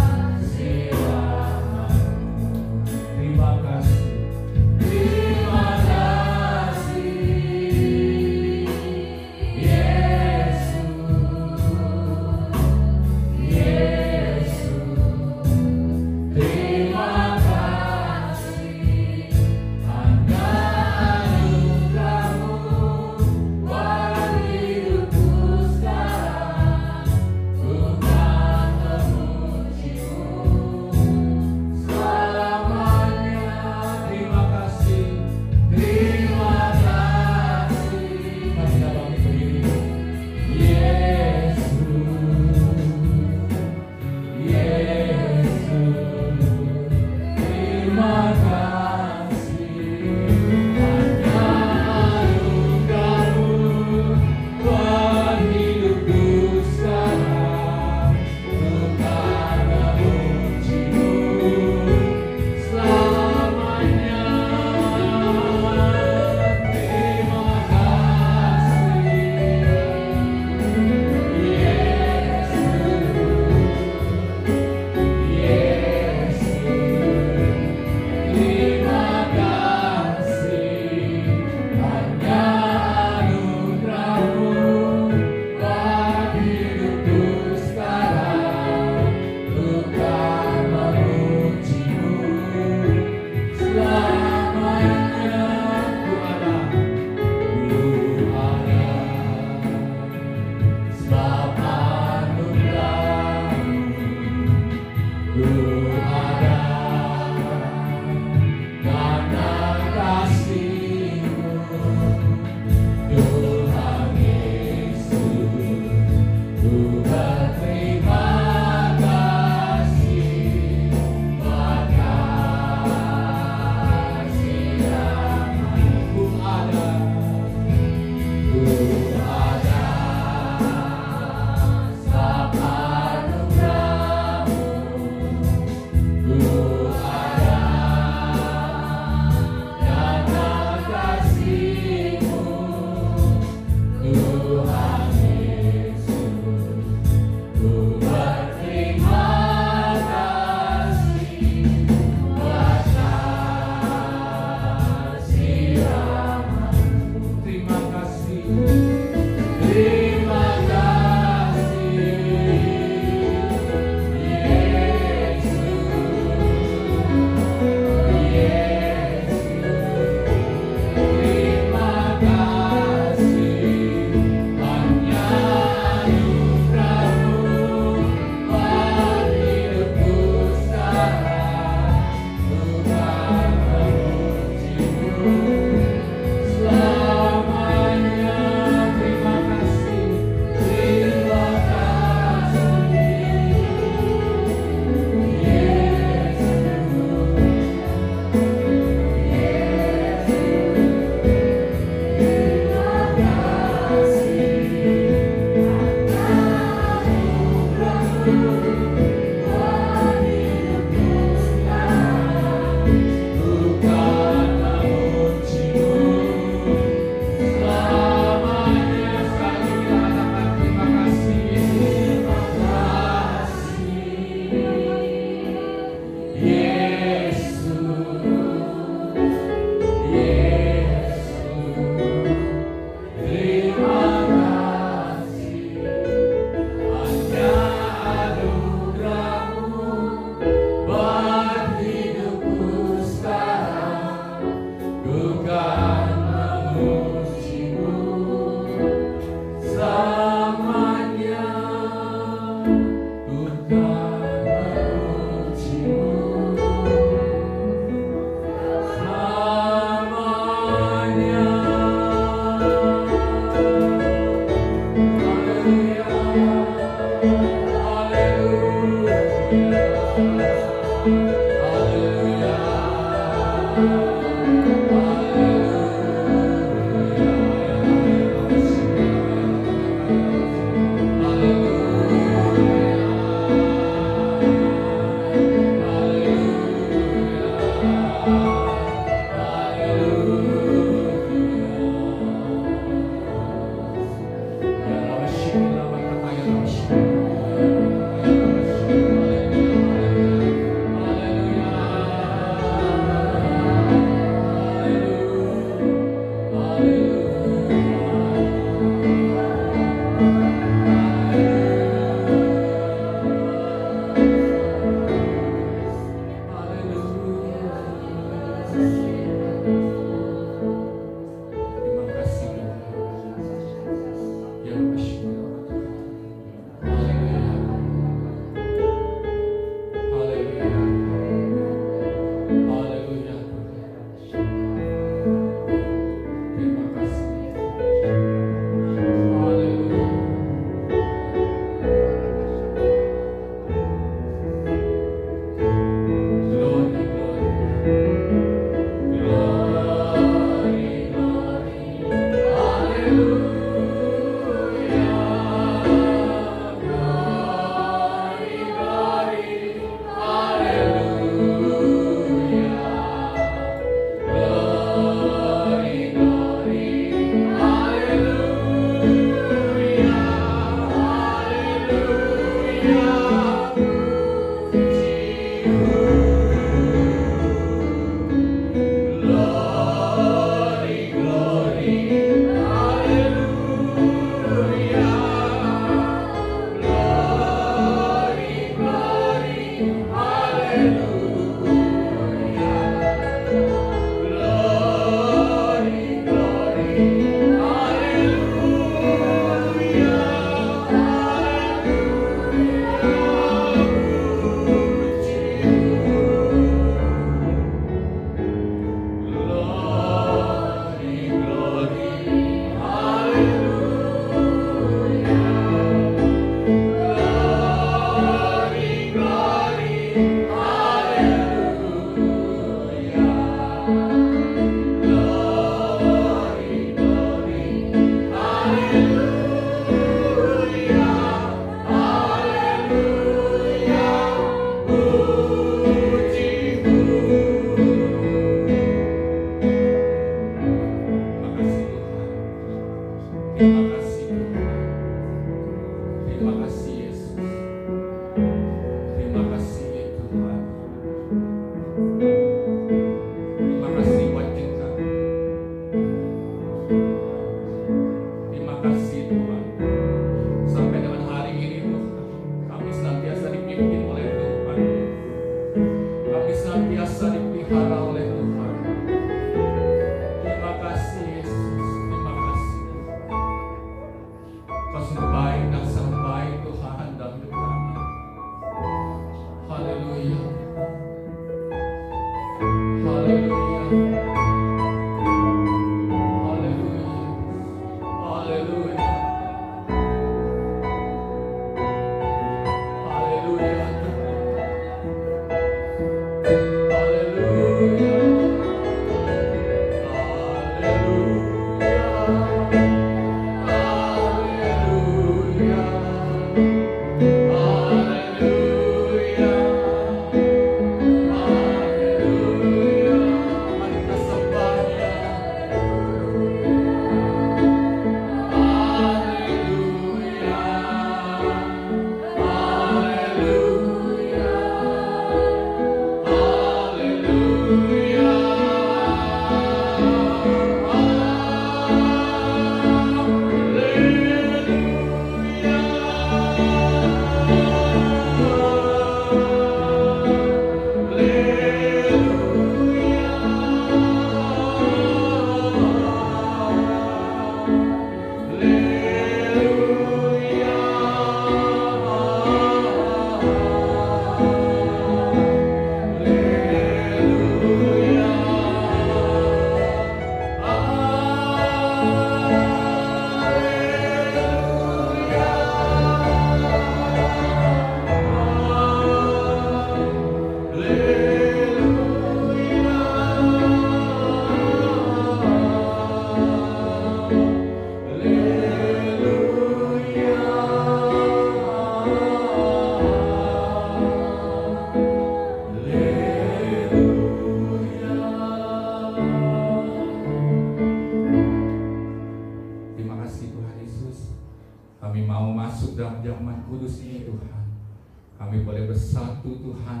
S1: Kami boleh bersatu Tuhan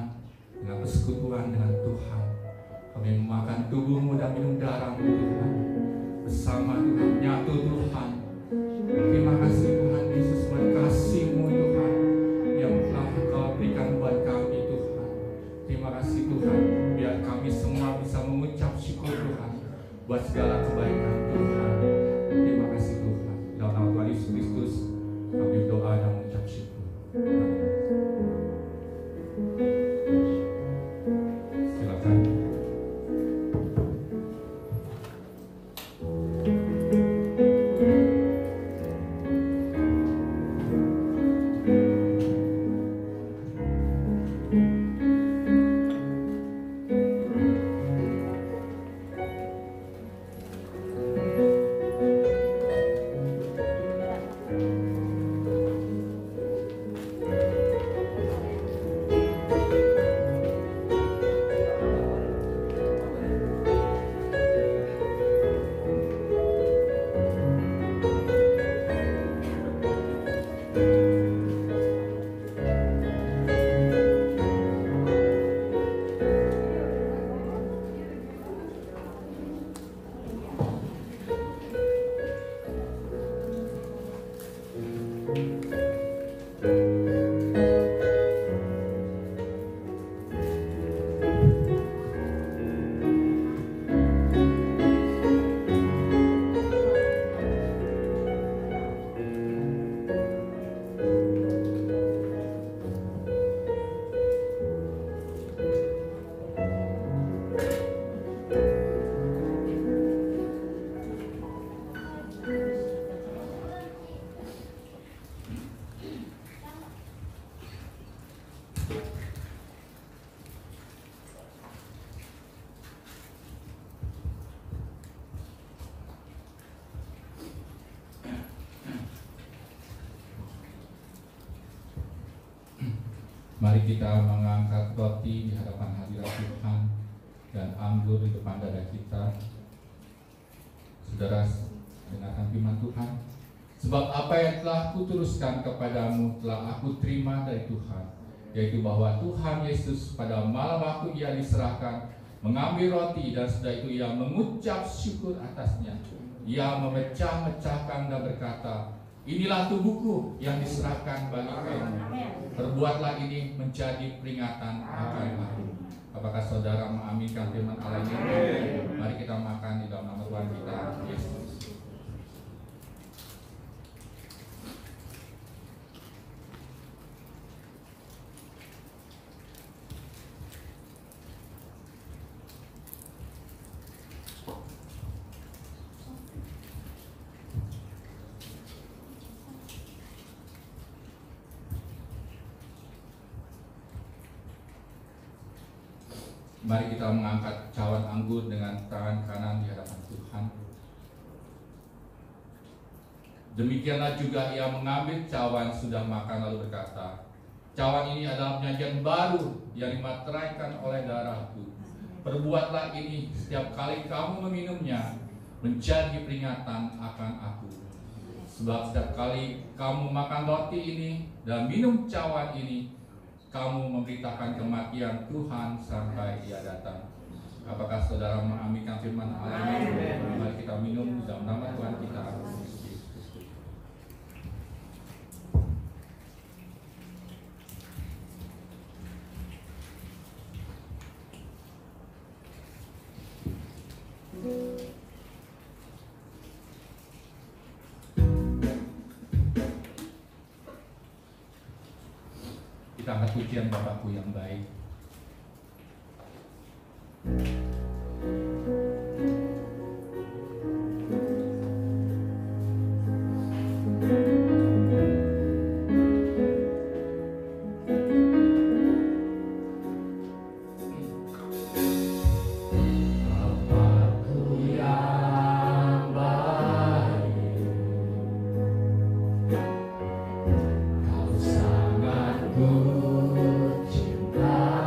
S1: dengan persekutuan dengan Tuhan. Kami memakan tubuh-Mu dan minum darah-Mu Tuhan. Bersama Tuhan, menyatu Tuhan. Terima kasih Tuhan Yesus buat kasih-Mu Tuhan yang telah Engkau berikan buat kami Tuhan. Terima kasih Tuhan, biar kami semua bisa mengucap syukur Tuhan buat segala kebaikan Tuhan. Terima kasih Tuhan. Dalam nama Tuhan Yesus Kristus kami berdoa dan mengucap syukur. Silakan. Mari kita mengangkat roti di hadapan hadirat Tuhan dan anggur di depan dada kita. Saudara, dengarkan firman Tuhan. Sebab apa yang telah kuturuskan kepadamu telah aku terima dari Tuhan, yaitu bahwa Tuhan Yesus pada malam waktu Ia diserahkan mengambil roti, dan setelah itu Ia mengucap syukur atasnya. Ia memecah-mecahkan dan berkata, "Inilah tubuhku yang diserahkan bagi kamu. Perbuatlah ini menjadi peringatan akan aku." Apakah saudara mengaminkan firman Allah ini? Mari kita makan di dalam nama Tuhan kita Yesus. Mari kita mengangkat cawan anggur dengan tangan kanan di hadapan Tuhan. Demikianlah juga Ia mengambil cawan sudah makan lalu berkata, "Cawan ini adalah perjanjian baru yang dimateraikan oleh darahku. Perbuatlah ini setiap kali kamu meminumnya menjadi peringatan akan aku. Sebab setiap kali kamu makan roti ini dan minum cawan ini, kamu memberitakan kematian Tuhan sampai Ia datang." Apakah saudara mengaminkan firman Allah ini? Mari kita minum dalam nama Tuhan kita Yesus Kristus. Kita angkat pujian Bapakku yang baik.
S3: Kau sangat ku cinta.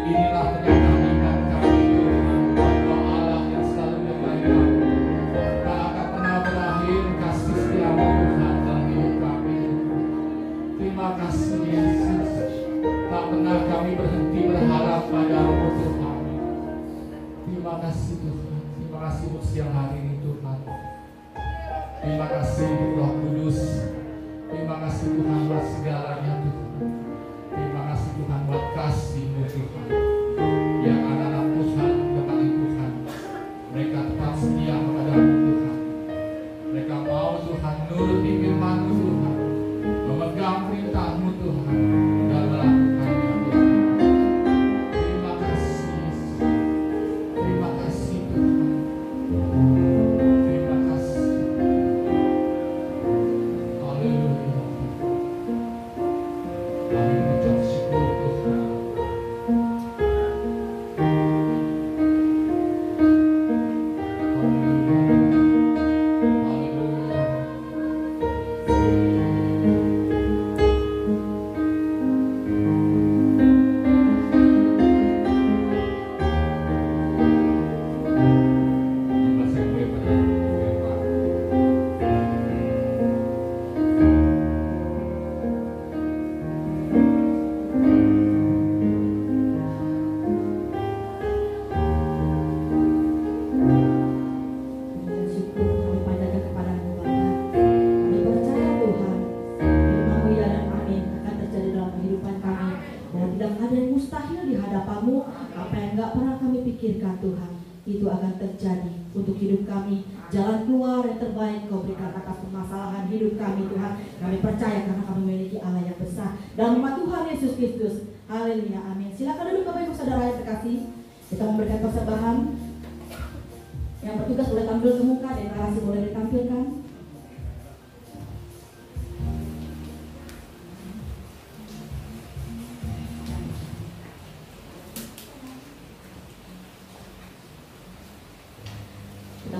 S1: Inilah kedatangan kami Tuhan, Bapa Allah yang selalu menyertai kami. Tak akan pernah berakhir kasih setiamu Tuhan dalam hidup kami. Terima kasih Yesus. Tak pernah kami berhenti berharap padamu Tuhan. Terima kasih Tuhan. Terima kasih untuk siang hari ini Tuhan. Terima kasih untuk Roh Kudus. Terima kasih Tuhan buat segalanya Tuhan. Terima kasih Tuhan buat kasih-Mu Tuhan. Yang anak-anak Tuhan kepada Tuhan, mereka tetap setia kepada-Mu Tuhan. Mereka mau Tuhan nuruti firman-Mu Tuhan, memegang perintah-Mu Tuhan, dan melakukannya Tuhan. Terima kasih Yesus. Terima kasih Tuhan. Terima kasih. Haleluya. Kami mengucap syukur Tuhan.
S2: Itu akan terjadi untuk hidup kami. Jalan keluar yang terbaik Kau berikan atas permasalahan hidup kami Tuhan. Kami percaya karena kami memiliki Allah yang besar. Dalam nama Tuhan Yesus Kristus. Haleluya, amin. Silakan duduk Bapak Ibu Saudara yang terkasih. Kita memberikan persembahan. Yang bertugas boleh tampil ke muka, deklarasi boleh ditampilkan.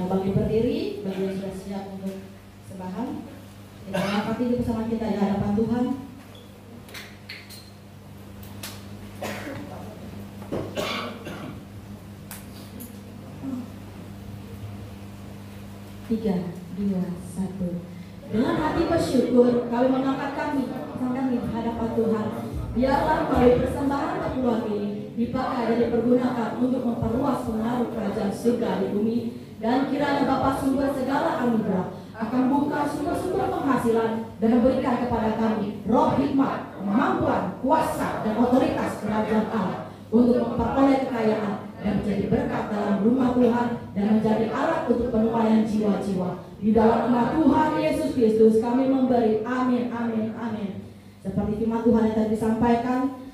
S2: Bagi berdiri, bagi yang sudah siap untuk sembahan, kita angkat tinggi bersama kita di hadapan Tuhan. Tiga, dua, satu. Dengan hati bersyukur, kami mengangkat kami di hadapan Tuhan. Biarlah melalui persembahan keperluan ini dipakai dan dipergunakan untuk memperluas pengaruh kerajaan surga di bumi. Dan kiranya Bapa sumber segala anugerah akan buka sumber-sumber penghasilan dan memberikan kepada kami roh hikmat, kemampuan, kuasa, dan otoritas kerajaan Allah untuk memperoleh kekayaan dan menjadi berkat dalam rumah Tuhan dan menjadi alat untuk penuaian jiwa-jiwa. Di dalam nama Tuhan Yesus Kristus kami memberi. Amin, amin, amin. Seperti firman Tuhan yang tadi disampaikan,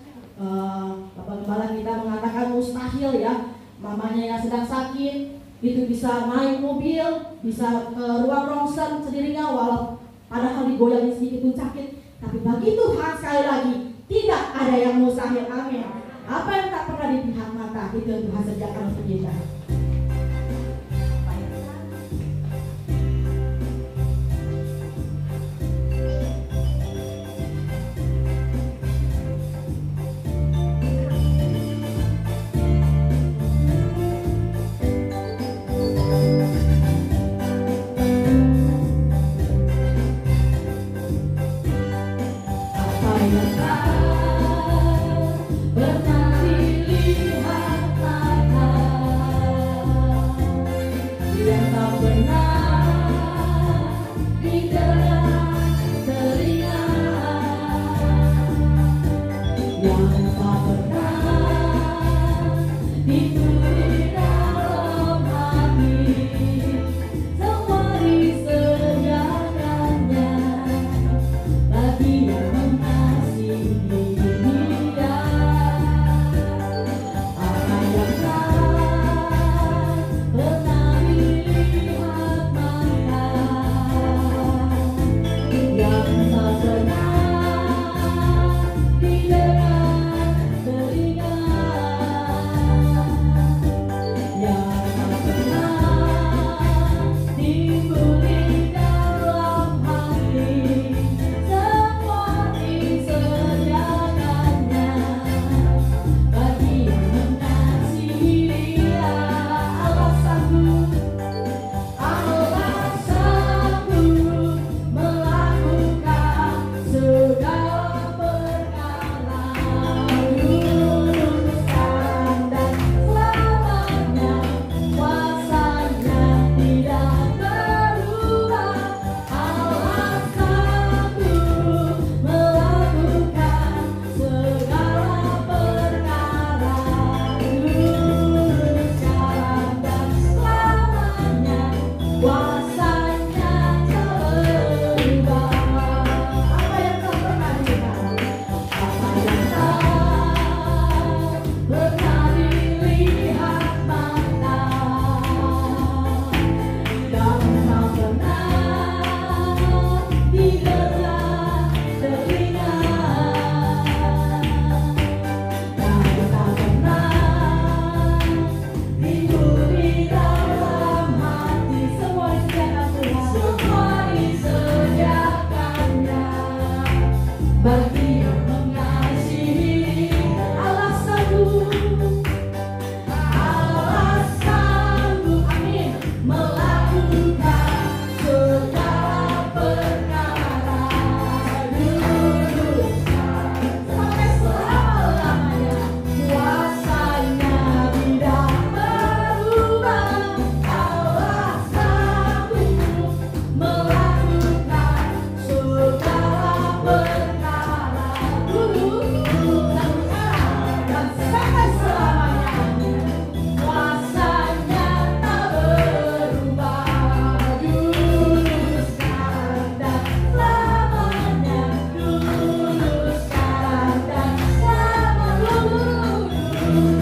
S2: Bapak Gembala kita mengatakan mustahil ya, mamanya yang sedang sakit itu bisa naik mobil, bisa ke ruang ronsen sendirinya walau padahal digoyangin sedikit pun sakit. Tapi bagi Tuhan sekali lagi tidak ada yang mustahil. Amin. Apa yang tak pernah dilihat mata itu yang Tuhan sediakan untuk kita.
S3: Pernah dilihat mata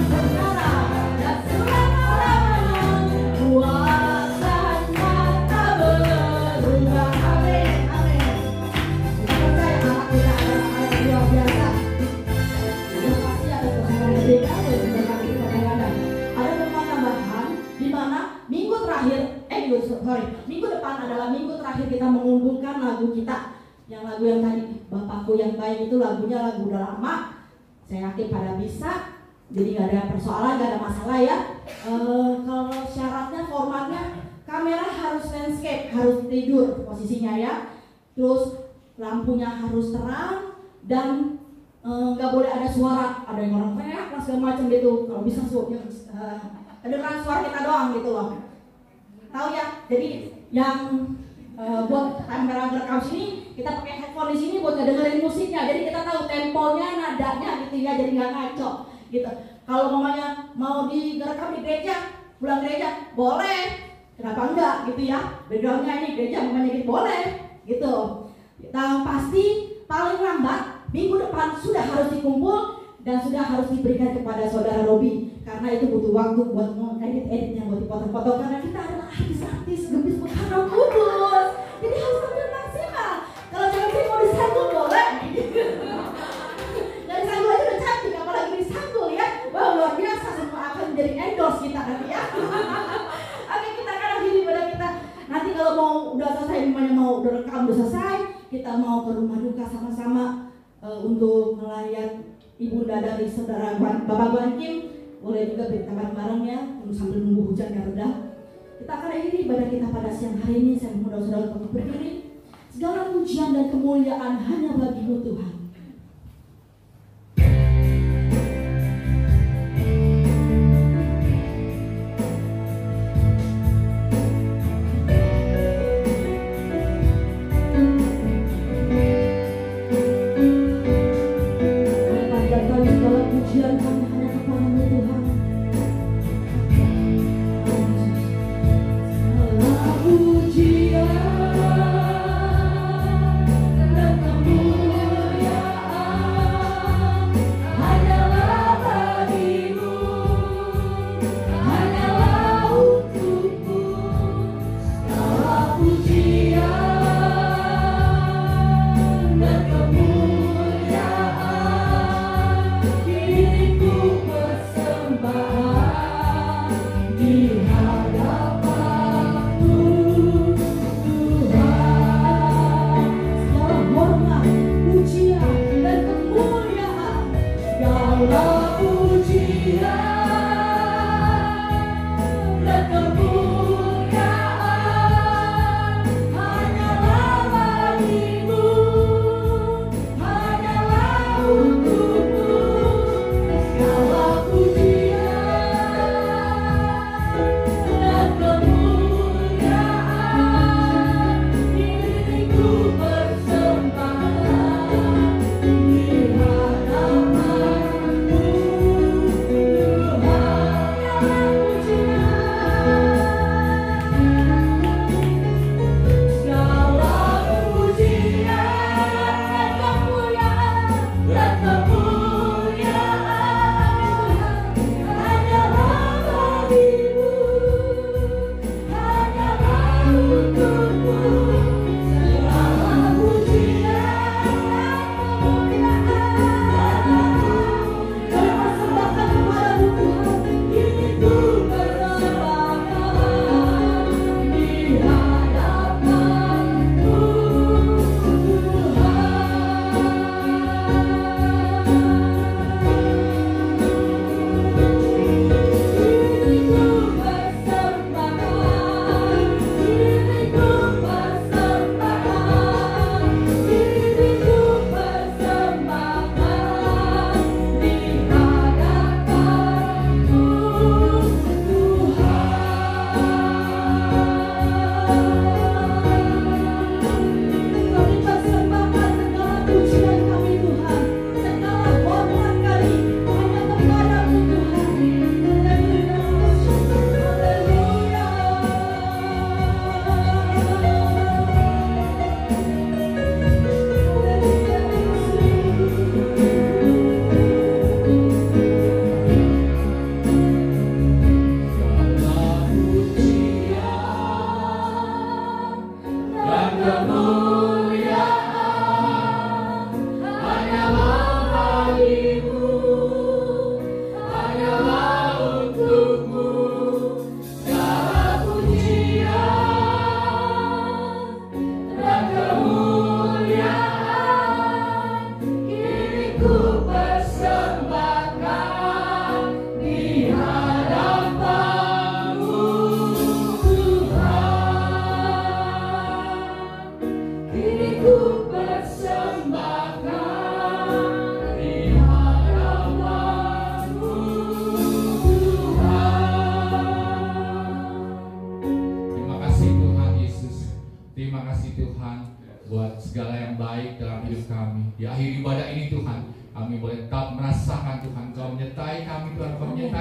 S2: sekarang dan selama-lamanya. Kuasanya tak berubah. Amin, amin. Kita percaya anak kita adalah anak yang luar biasa. Yang pasti ada Tuhan yang beda dan juga kami kadang-kadang. Ada beberapa tambahan di mana minggu depan adalah minggu terakhir kita mengumpulkan lagu kita. Yang lagu yang tadi Bapakku yang baik itu lagunya lagu udah lama. Saya yakin pada bisa. Jadi gak ada persoalan, gak ada masalah ya. Kalau syaratnya, formatnya kamera harus landscape, harus tidur posisinya ya. Terus lampunya harus terang dan nggak boleh ada suara, ada yang orang teriak lah segala macam gitu. Kalau bisa kedengeran suara kita doang gitu loh. Tahu ya? Jadi yang buat kamera ngerekam sini kita pakai headphone di sini buat ngedengerin musiknya. Jadi kita tahu temponya, nadanya gitu ya. Jadi nggak ngaco gitu. Kalau mamanya mau direkam di gereja, pulang gereja boleh. Kenapa enggak gitu ya? Backgroundnya ini gereja mamanya gitu boleh gitu. Yang pasti paling lambat minggu depan sudah harus dikumpul dan sudah harus diberikan kepada saudara Robi karena itu butuh waktu buat edit-editnya, buat dipotong-potong karena kita adalah artis-artis gemis Roh Kudus, jadi harus tampil maksimal. Kalau cewek mau disanggul boleh, dari sanggul aja udah cantik, apalagi disanggul ya. Wah luar biasa, semua akan menjadi endorse kita nanti ya. Oke, kita akan akhiri pada kita nanti kalau mau udah selesai, namanya mau udah rekam udah selesai, kita mau ke rumah duka sama-sama. Untuk melayat ibunda dari saudara Bapak Guan Kim, boleh juga beritakan barengnya untuk sambil nunggu hujan yang reda. Kita akan akhiri ibadah kita pada siang hari ini. Saya mohon saudara untuk berdiri. Segala pujian dan kemuliaan hanya bagi-Mu Tuhan.
S3: Pujian dan kemuliaan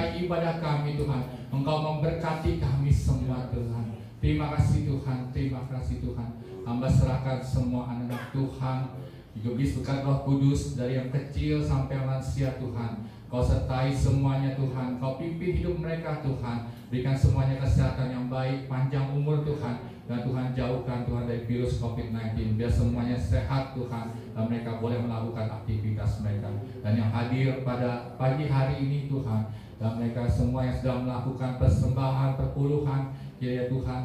S1: menyertai ibadah kami Tuhan. Engkau memberkati kami semua Tuhan. Terima kasih Tuhan, terima kasih Tuhan. Hamba serahkan semua anak-anak Tuhan, diberi berkat Roh Kudus dari yang kecil sampai yang lansia Tuhan. Kau sertai semuanya Tuhan, Kau pimpin hidup mereka Tuhan. Berikan semuanya kesehatan yang baik, panjang umur Tuhan. Dan Tuhan jauhkan Tuhan dari virus COVID-19. Biar semuanya sehat Tuhan, dan mereka boleh melakukan aktivitas mereka. Dan yang hadir pada pagi hari ini Tuhan, dan mereka semua yang sedang melakukan persembahan, perpuluhan, kiranya Tuhan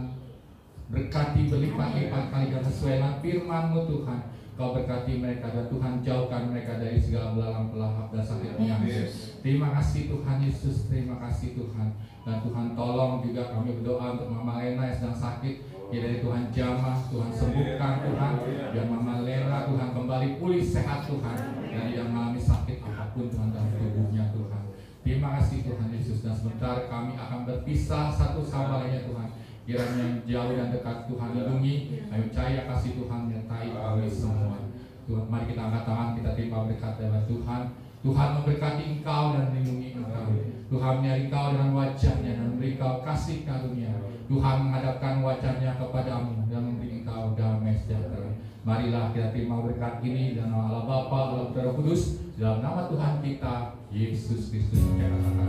S1: berkati berlipat-lipat kali ganda sesuai dengan firman-Mu Tuhan. Kau berkati mereka dan Tuhan jauhkan mereka dari segala belalang pelahap dan sakit penyakit. Terima kasih Tuhan Yesus, terima kasih Tuhan. Dan Tuhan tolong juga kami berdoa untuk Mama Lena yang sedang sakit. Kiranya Tuhan jamah, Tuhan sembuhkan Tuhan. Biar Mama Lena Tuhan kembali pulih sehat Tuhan. Dan yang mengalami sakit apapun Tuhan dalam tubuhnya Tuhan. Terima kasih Tuhan Yesus. Dan sebentar kami akan berpisah satu sama lainnya Tuhan. Kiranya yang jauh dan dekat Tuhan lindungi. Kami percaya kasih Tuhan menyertai kami semua. Tuhan, mari kita angkat tangan, kita terima berkat dari Tuhan. Tuhan memberkati engkau dan melindungi engkau. Tuhan menyari engkau dengan wajahnya dan memberi engkau kasih karunia. Tuhan menghadapkan wajahnya kepadamu dan memberi engkau damai sejahtera. Marilah kita terima berkat ini dan Allah Bapa, Allah Putra, Roh Kudus, dalam nama Tuhan kita Yesus Kristus. Kita katakan